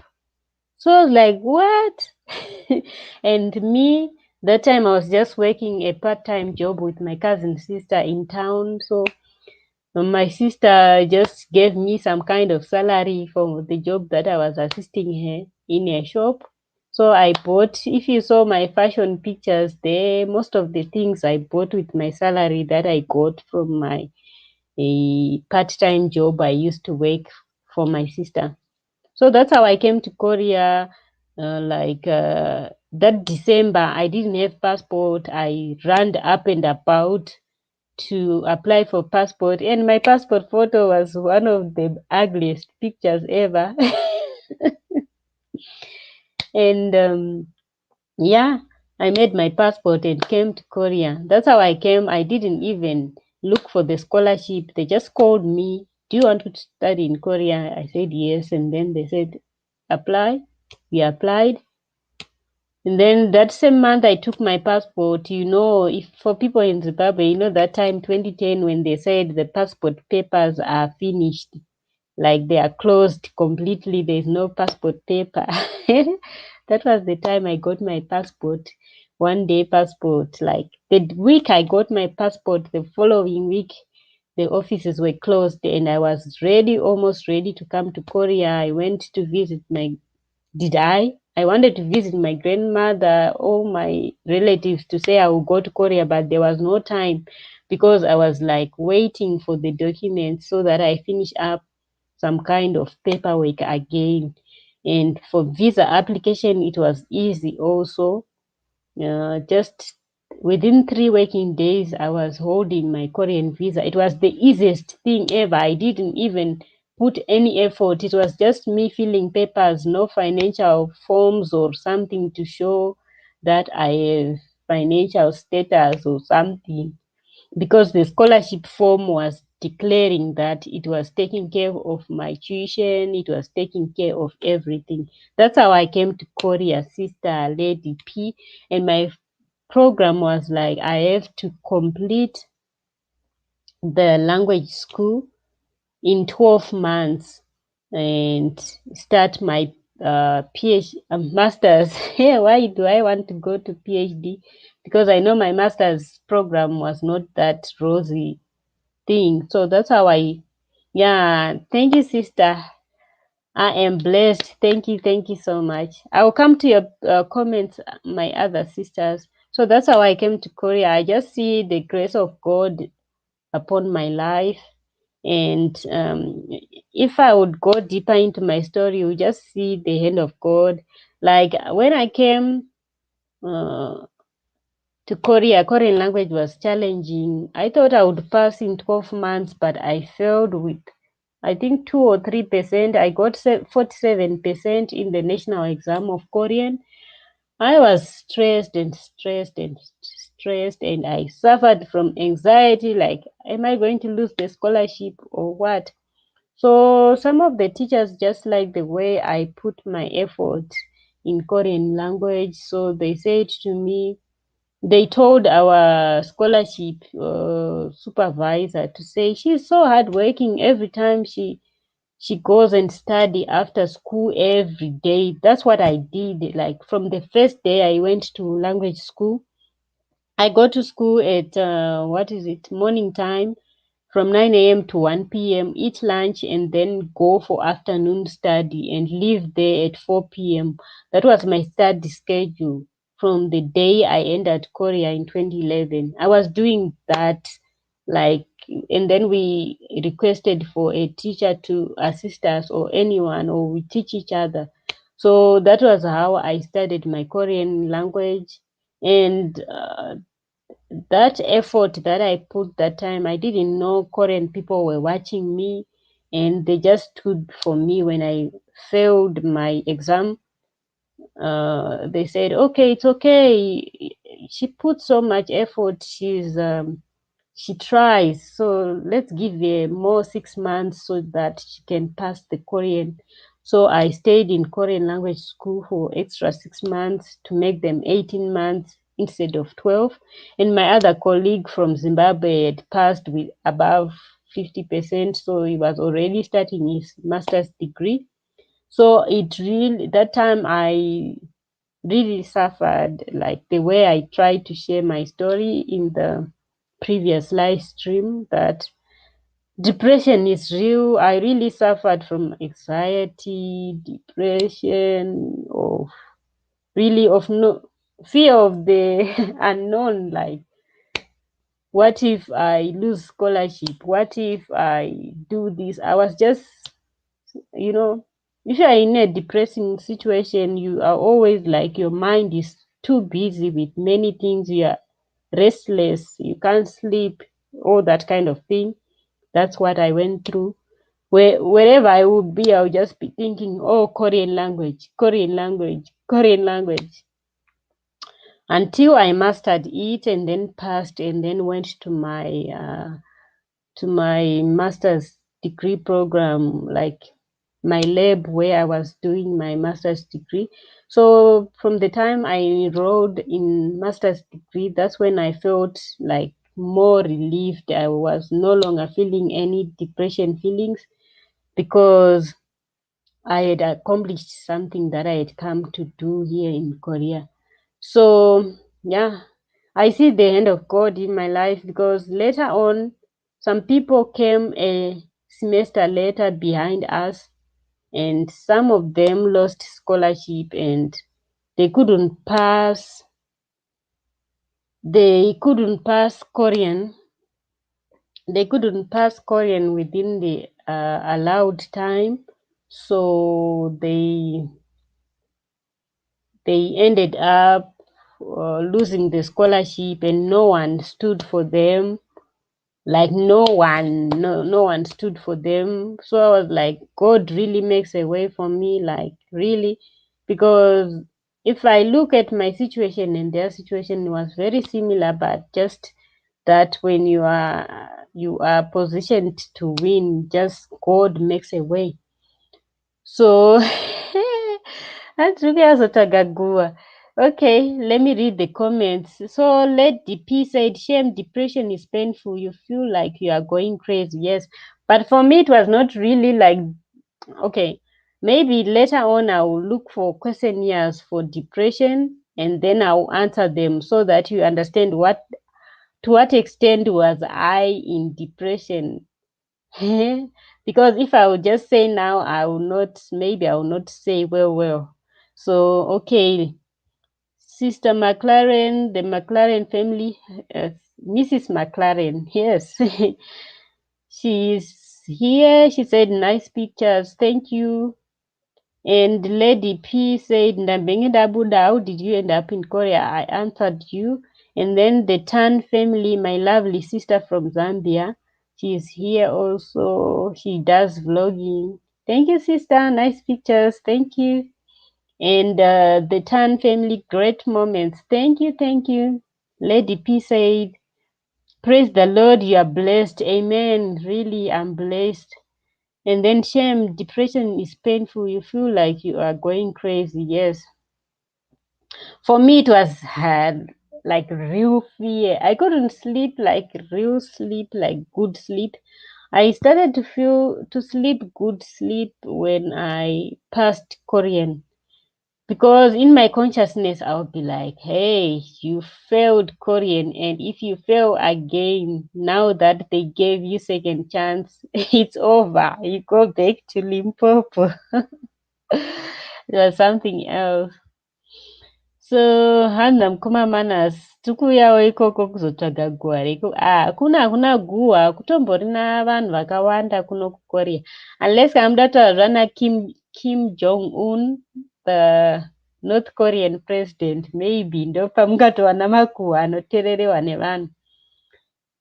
So I was like, what? And me, that time I was just working a part-time job with my cousin sister in town. So my sister just gave me some kind of salary for the job that I was assisting her in a shop. So I bought, if you saw my fashion pictures there, most of the things I bought with my salary that I got from my part-time job I used to work for my sister. So that's how I came to Korea. That December, I didn't have passport. I ran up and about to apply for passport, and my passport photo was one of the ugliest pictures ever. And yeah, I made my passport and came to Korea. That's how I came. I didn't even look for the scholarship. They just called me, "Do you want to study in Korea?" I said yes. And then they said, "Apply." We applied. And then that same month, I took my passport. If for people in Zimbabwe, that time 2010 when they said the passport papers are finished, like they are closed completely, there's no passport paper. That was the time I got my passport. One day passport. Like the week I got my passport, the following week the offices were closed, and I was ready, almost ready to come to Korea. I went to visit my did I wanted to visit my grandmother, all my relatives, to say I will go to Korea, but there was no time because I was like waiting for the documents so that I finish up some kind of paperwork again. And for visa application, it was easy also. Just within 3 working days, I was holding my Korean visa. It was the easiest thing ever. I didn't even put any effort. It was just me filling papers, no financial forms or something to show that I have financial status or something, because the scholarship form was declaring that it was taking care of my tuition, it was taking care of everything. That's how I came to Korea, Sister Lady P. And my program was like I have to complete the language school in 12 months and start my master's. Hey, why do I want to go to PhD? Because I know my master's program was not that rosy thing. So that's how yeah, thank you, sister. I am blessed. Thank you so much. I will come to your comments, my other sisters. So that's how I came to Korea. I just see the grace of God upon my life. And if I would go deeper into my story, you just see the hand of God. Like when I came uh, to Korea, Korean language was challenging. I thought I would pass in 12 months, but I failed with, I think, 2 or 3%. I got 47% in the national exam of Korean. I was stressed, and I suffered from anxiety. Like, am I going to lose the scholarship or what? So some of the teachers just like the way I put my effort in Korean language. So they said to me, they told our scholarship supervisor to say she's so hardworking. Every time she goes and study after school every day. That's what I did. Like from the first day I went to language school, I go to school at morning time from 9 a.m. to 1 p.m., eat lunch, and then go for afternoon study and leave there at 4 p.m. That was my study schedule from the day I entered Korea in 2011. I was doing that, like, and then we requested for a teacher to assist us or anyone, or we teach each other. So that was how I studied my Korean language. And that effort that I put that time, I didn't know Korean people were watching me, and they just stood for me when I failed my exam. They said, "Okay, it's okay. She put so much effort. She tries. So let's give her more 6 months so that she can pass the Korean." So I stayed in Korean language school for extra 6 months to make them 18 months instead of 12. And my other colleague from Zimbabwe had passed with above 50%. So he was already starting his master's degree. So it really, that time I really suffered, like the way I tried to share my story in the previous live stream, that depression is real. I really suffered from anxiety, depression, of really of no fear of the unknown. Like, what if I lose scholarship? What if I do this? I was just you know, if you are in a depressing situation, you are always like your mind is too busy with many things. You are restless, you can't sleep, all that kind of thing. That's what I went through. Wherever I would be, I would just be thinking, oh, Korean language, Korean language, Korean language, until I mastered it and then passed and then went to my master's degree program, like my lab where I was doing my master's degree. So from the time I enrolled in master's degree, that's when I felt like more relieved. I was no longer feeling any depression feelings because I had accomplished something that I had come to do here in Korea. So yeah, I see the hand of God in my life because later on, some people came a semester later behind us, and some of them lost scholarship and they couldn't pass. They couldn't pass Korean. They couldn't pass Korean within the allowed time, so they ended up losing the scholarship, and no one stood for them. Like no one stood for them. So I was like, God really makes a way for me, like really, because if I look at my situation and their situation was very similar, but just that when you are positioned to win, just God makes a way. So that's really azotagagua. Okay, let me read the comments. So let DP said, shame, depression is painful. You feel like you are going crazy. Yes. But for me, it was not really like, okay, maybe later on I will look for questionnaires for depression and then I'll answer them so that you understand to what extent was I in depression. Because if I would just say now, I will not say well. So, okay, Sister McLaren, the McLaren family, Mrs. McLaren, yes, she's here. She said, nice pictures. Thank you. And Lady P said, Ndambengeda Buddha, how did you end up in Korea? I answered you. And then the Tan family, my lovely sister from Zambia, she's here also. She does vlogging. Thank you, sister. Nice pictures. Thank you. And the Tan family, great moments. Thank you. Thank you. Lady P said, praise the Lord, you are blessed. Amen. Really, I'm blessed. And then shame, depression is painful. You feel like you are going crazy. Yes. For me, it was hard, like real fear. I couldn't sleep like real sleep, like good sleep. I started to sleep good sleep when I passed Korean. Because in my consciousness, I would be like, hey, you failed Korean. And if you fail again, now that they gave you second chance, it's over. You go back to Limpopo. It was something else. So hana mukoma manas tikuuyawo ikoko kuzotsvaga guwa reko. Hakuna guwa, kutomborina vanhu vakawanda kuno kukorea, unless kana muda kutaura Kim Jong Un, the North Korean president, maybe ndopamungatowana makuhwa anotererewa nevanhu.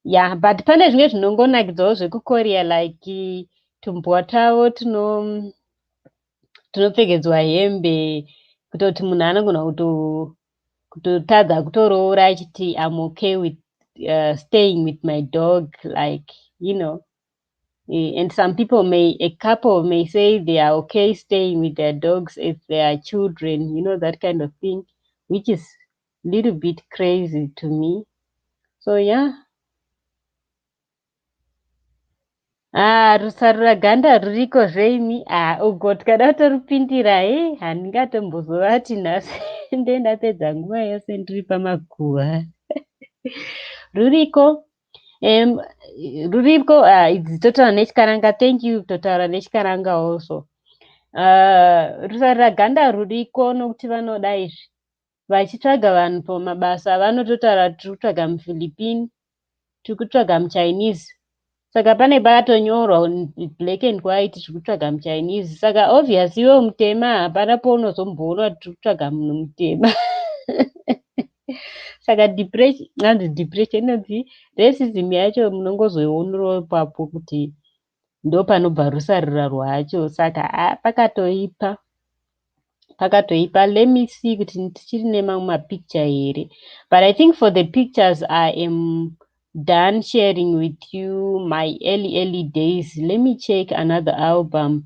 Yeah, but pane zvimwe zvinongonakidzawo zvekukorea, like tumbwa tavo tunopfekedzwa hembe, kutoti munhu anogona kutotadza kutoroora achiti I'm okay with staying with my dog, like, and some people a couple may say they are okay staying with their dogs if they are children, that kind of thing, which is a little bit crazy to me. So yeah. Rusarura ganda ruriko zveimi. Oh God, kada kutorupindira handingatombozovati nhasi ndendapedza nguva yose ndiri pamaguva. Ruriko. It's totaura nechikaranga. Thank you totaura nechikaranga also. Rusarura ganda ruriko nokuti vanoda izvi vachitsvaga vanhu pamabasa vanototaura tiri kutsvaga muphilippine, tiri kutsvaga muchinese. Saka pane pakatonyorwa black and white tiri kutsvaga muchinese. Saka obviously iwe mutema hapana paunozomboona kuti tiri kutsvaga munhu mutema. Saka depression inonzi racism yacho munongozoionerawo ipapo kuti ndo panobva rusarura rwacho. Saka pakatoipa. Let me see kuti tichiri nemamwe mapicture here. But I think for the pictures I am done sharing with you my early days. Let me check another album.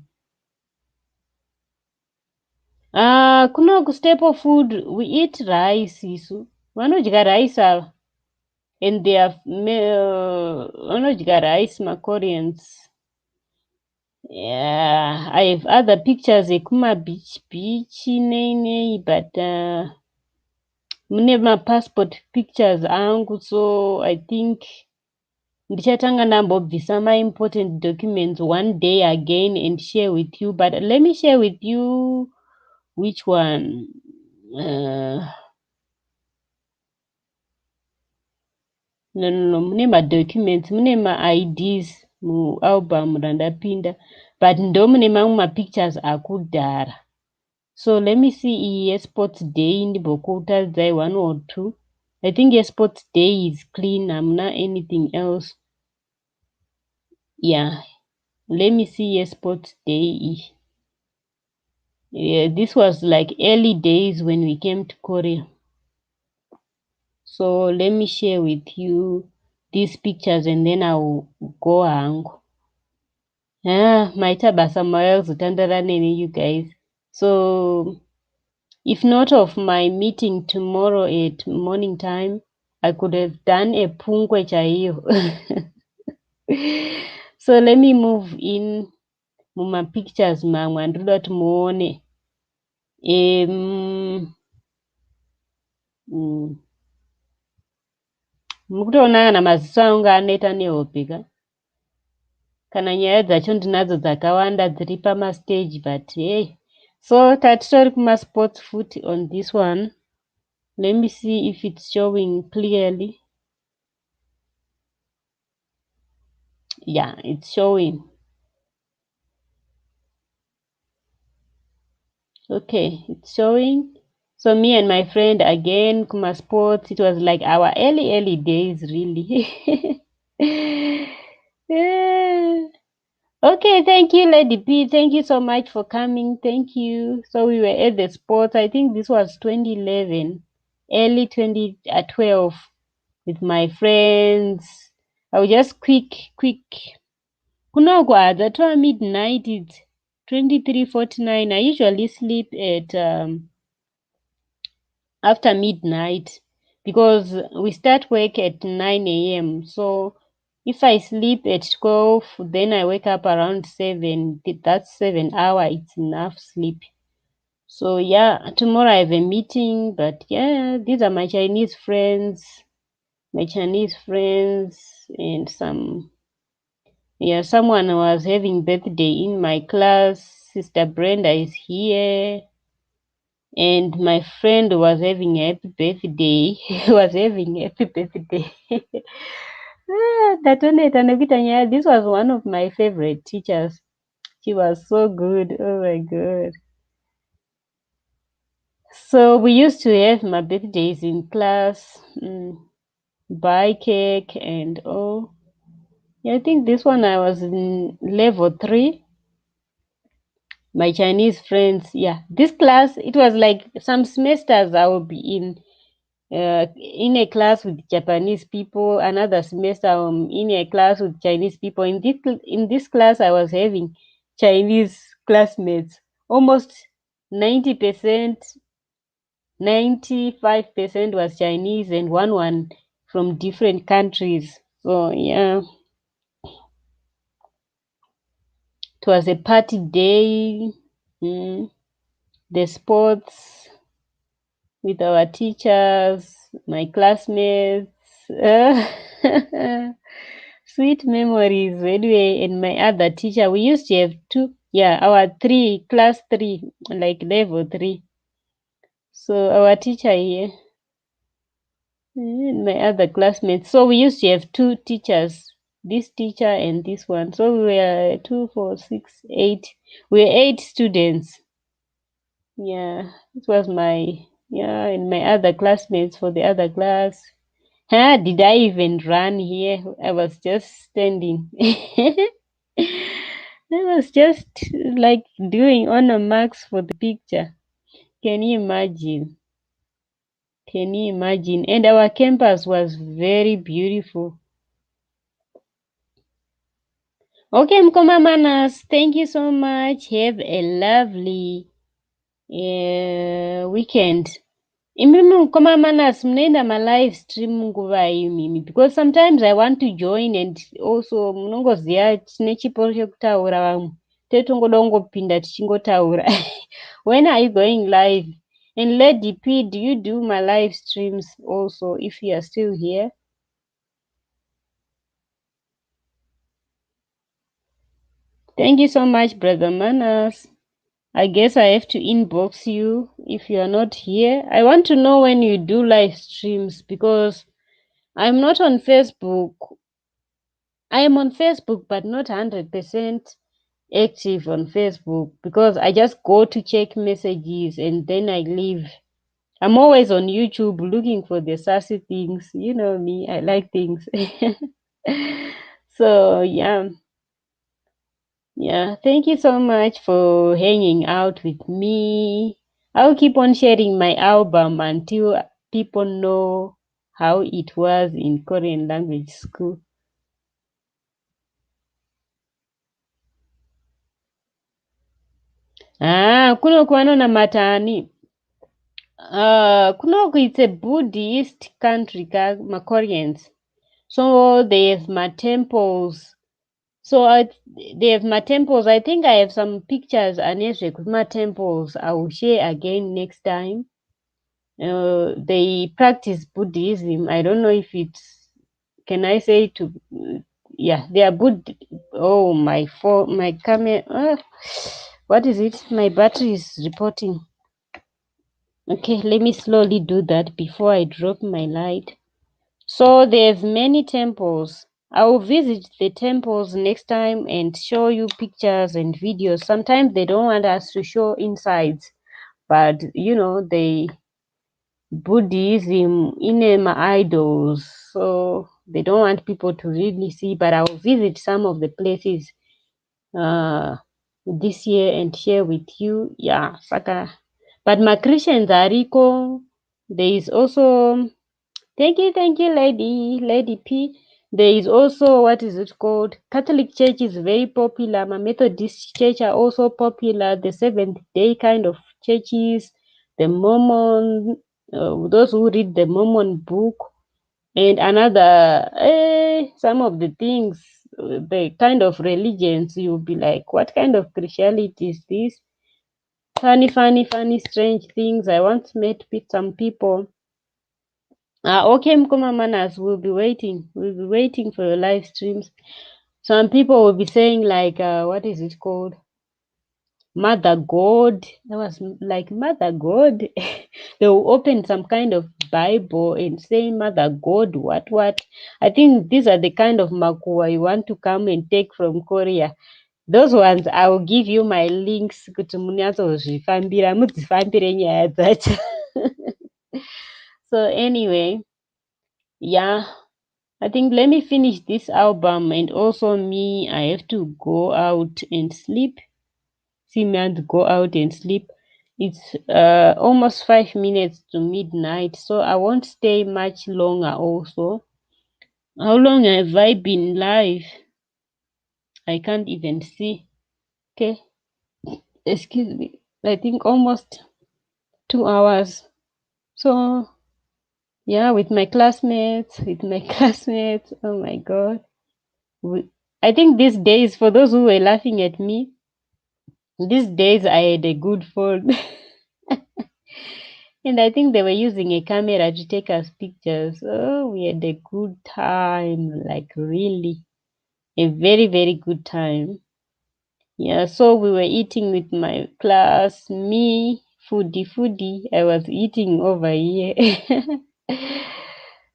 Kuno kustaple food we eat rice isu. Vanodya rice ava. And they are vanodya rice makoreans. Yeah, I have other pictures ekuma beach nei, but mune passport pictures angu, so I think ndichatanga ndambobvisa my important documents one day again and share with you. But let me share with you which one. No, mune madocuments, mune maIDs mualbum randapinda, but ndo mune mamwe mapictures akudhara. So let me see iyi yesports day ndimbokutaridzai 1 or 2. I think yesports day is clean, hamuna anything else. Yeah, let me see yesports day. Yeah, this was like early days when we came to Korea. So let me share with you these pictures and then I will go hangu. Maita basa mayakuzotandarane you guys. So if not of my meeting tomorrow at morning time, I could have done a pungwe chaiyo. So let me move in muma pictures mamwe andoda kuti muone. Mukutoona kana maziso angu anoita nehope ka? Kana nyaya dzacho ndinadzo dzakawanda dziri pamastage, but hey. So tatitori kumasports foot on this one. Let me see if it's showing clearly. Yeah, it's showing. Okay, it's showing. So me and my friend again, Kuma Sports, it was like our early days, really. Okay, thank you, Lady P. Thank you so much for coming. Thank you. So we were at the sports. I think this was 2011, early 2012, with my friends. I will just quick. Kunogwadza to midnight. It's 23:49. I usually sleep at after midnight because we start work at 9 a.m. So if I sleep at 12, then I wake up around 7. That's 7 hours. It's enough sleep. So yeah, tomorrow I have a meeting, but yeah, these are my Chinese friends. And someone was having birthday in my class. Sister Brenda is here. And my friend was having a happy birthday. This was one of my favorite teachers. She was so good. Oh my God. So we used to have my birthdays in class, buy cake and all. Yeah, I think this one I was in level 3. My Chinese friends, yeah. This class, it was like some semesters I will be in a class with Japanese people. Another semester I'm in a class with Chinese people. In this class, I was having Chinese classmates. Almost 90%, 95% was Chinese and one from different countries. So yeah, it was a party day. The sports with our teachers, my classmates. Sweet memories. Anyway, and my other teacher, we used to have 2. Yeah, our 3, class 3, like level 3. So our teacher here and my other classmates. So we used to have 2 teachers this teacher and this one. So we were 2, 4, 6, 8. We were 8 students. Yeah, it was my, yeah, and my other classmates for the other class. Huh, did I even run here? I was just standing. I was just like doing honor marks for the picture. Can you imagine? Can you imagine? And our campus was very beautiful. Okay, Mkoma Manas, thank you so much. Have a lovely weekend. Imimi Mkoma Manas, mnaenda ma live stream nguva imimi because sometimes I want to join and also munongoziya tine chipo chekutaura vamwe tetongoda kungopinda tichingotaura. When are you going live? And Lady P, do you do my live streams also if you are still here? Thank you so much, Brother Manas. I guess I have to inbox you if you are not here. I want to know when you do live streams because I'm not on Facebook. I am on Facebook, but not 100% active on Facebook because I just go to check messages and then I leave. I'm always on YouTube looking for the sassy things. You know me, I like things. So, yeah. Yeah, thank you so much for hanging out with me. I'll keep on sharing my album until people know how it was in Korean language school. Kunoku vanonamata ani. Kunoku it's a Buddhist country, Koreans. So they have my temples. So they have my temples. I think I have some pictures and with my temples. I will share again next time. They practice Buddhism. I don't know if it's, can I say to, yeah, they are Oh, my camera. What is it? My battery is reporting. Okay, let me slowly do that before I drop my light. So there's many temples. I will visit the temples next time and show you pictures and videos. Sometimes they don't want us to show insides, but they Buddhism in my idols, so they don't want people to really see. But I will visit some of the places uh this year and share with you. Yeah, Saka. But my Christians ariko. There is also, thank you, Lady P. There is also, what is it called? Catholic Church is very popular. My Methodist Church are also popular. The Seventh Day kind of churches, the Mormon, those who read the Mormon book, and some of the things, the kind of religions, you'll be like, what kind of Christianity is this? Funny, strange things. I once met with some people. Okay, Mkoma Manas, We'll be waiting for your live streams. Some people will be saying like, what is it called? Mother God. I was like, Mother God. They will open some kind of Bible and say, Mother God, what? I think these are the kind of makua you want to come and take from Korea. Those ones, I will give you my links. Kuti munyatozvifambira, mudzifambire nyaya dzacho. So anyway, yeah. I think let me finish this album and also me, I have to go out and sleep. See me and go out and sleep. It's almost 5 minutes to midnight, so I won't stay much longer also. How long have I been live? I can't even see. Okay, excuse me. I think almost 2 hours. So yeah, with my classmates, Oh my god. I think these days, for those who were laughing at me, these days I had a good phone. And I think they were using a camera to take us pictures. Oh, we had a good time, like really a very, very good time. Yeah, so we were eating with my class, me, foodie. I was eating over here.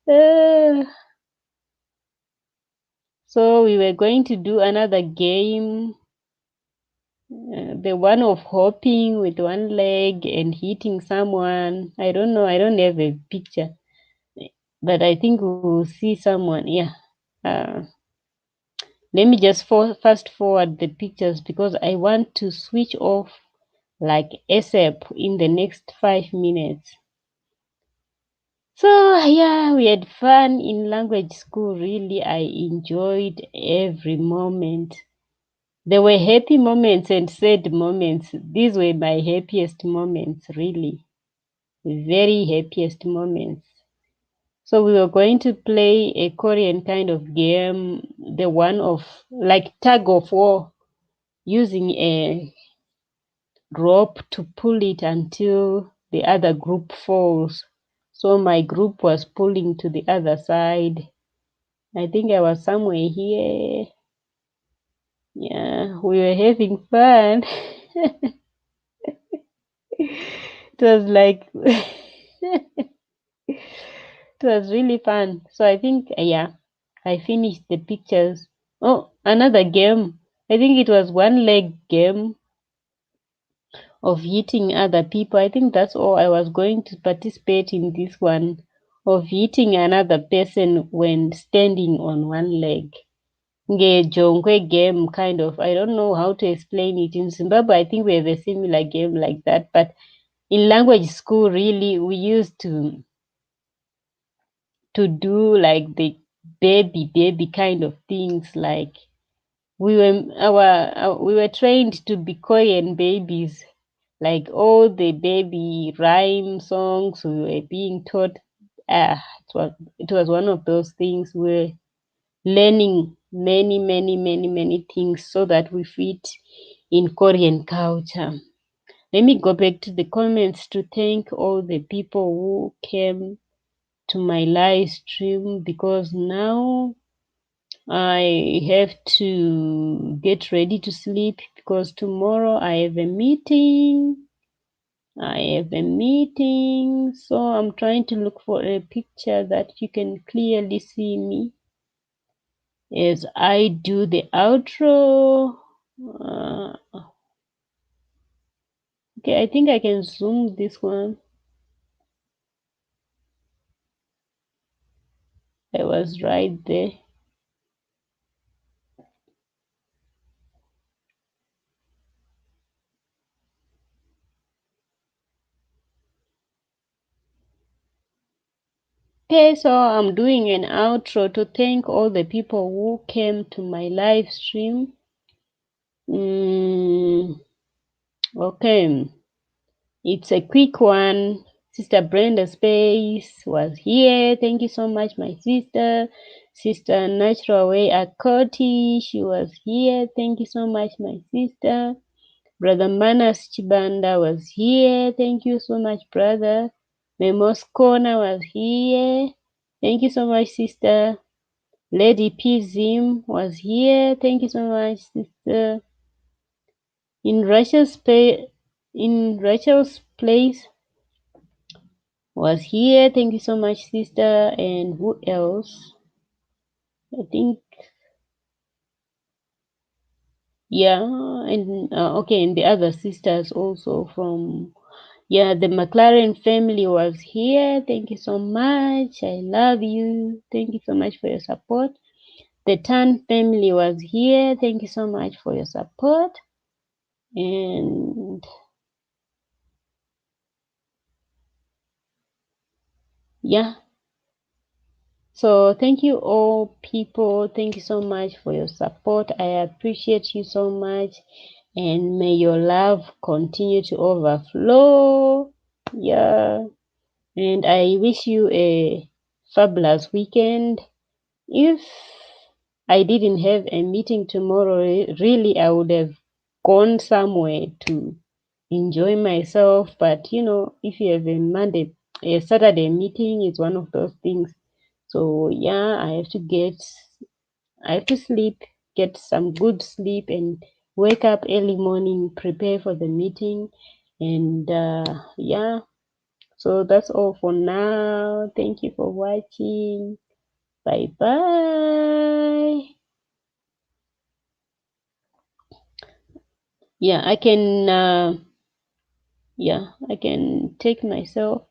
Uh, So we were going to do another game, the one of hopping with one leg and hitting someone. I don't know. I don't have a picture, but I think we will see someone. Yeah. Uh, Let me just fast forward the pictures because I want to switch off like ASAP in the next 5 minutes. So yeah, we had fun in language school. Really, I enjoyed every moment. There were happy moments and sad moments. These were my happiest moments, really. Very happiest moments. So we were going to play a Korean kind of game, the one of like tug of war, using a rope to pull it until the other group falls. So my group was pulling to the other side. I think I was somewhere here. Yeah, we were having fun. It was like it was really fun. So I think yeah, I finished the pictures. Oh, another game. I think it was one leg game of hitting other people. I think that's all. I was going to participate in this one of hitting another person when standing on one leg. Ngejongwe game kind of. I don't know how to explain it. In Zimbabwe, I think we have a similar game like that. But in language school, really, we used to do like the baby kind of things. Like we were trained to be Korean babies, like all the baby rhyme songs we were being taught. It was one of those things where learning many things so that we fit in Korean culture. Let me go back to the comments to thank all the people who came to my live stream, because now I have to get ready to sleep because tomorrow I have a meeting. So I'm trying to look for a picture that you can clearly see me as I do the outro. Uh, okay, I think I can zoom this one. I was right there. Okay, so I'm doing an outro to thank all the people who came to my live stream. Okay, it's a quick one. Sister Brenda Space was here. Thank you so much, my sister. Sister Natural Way Akoti, she was here. Thank you so much, my sister. Brother Manas Chibanda was here. Thank you so much, brother. Memos Corner was here. Thank you so much, sister. Lady P. Zim was here. Thank you so much, sister. In Rachel's place was here. Thank you so much, sister. And who else? I think yeah, and okay, and the other sisters also from the McLaren family was here. Thank you so much. I love you. Thank you so much for your support. The Tan family was here. Thank you so much for your support. And yeah, so thank you all people. Thank you so much for your support. I appreciate you so much, and may your love continue to overflow. Yeah, and I wish you a fabulous weekend. If I didn't have a meeting tomorrow, really I would have gone somewhere to enjoy myself. But if you have a Saturday meeting, it's one of those things. So yeah, I have to sleep, get some good sleep, and wake up early morning, prepare for the meeting, and yeah. So that's all for now. Thank you for watching. Bye bye. Yeah, I can. Yeah, I can take myself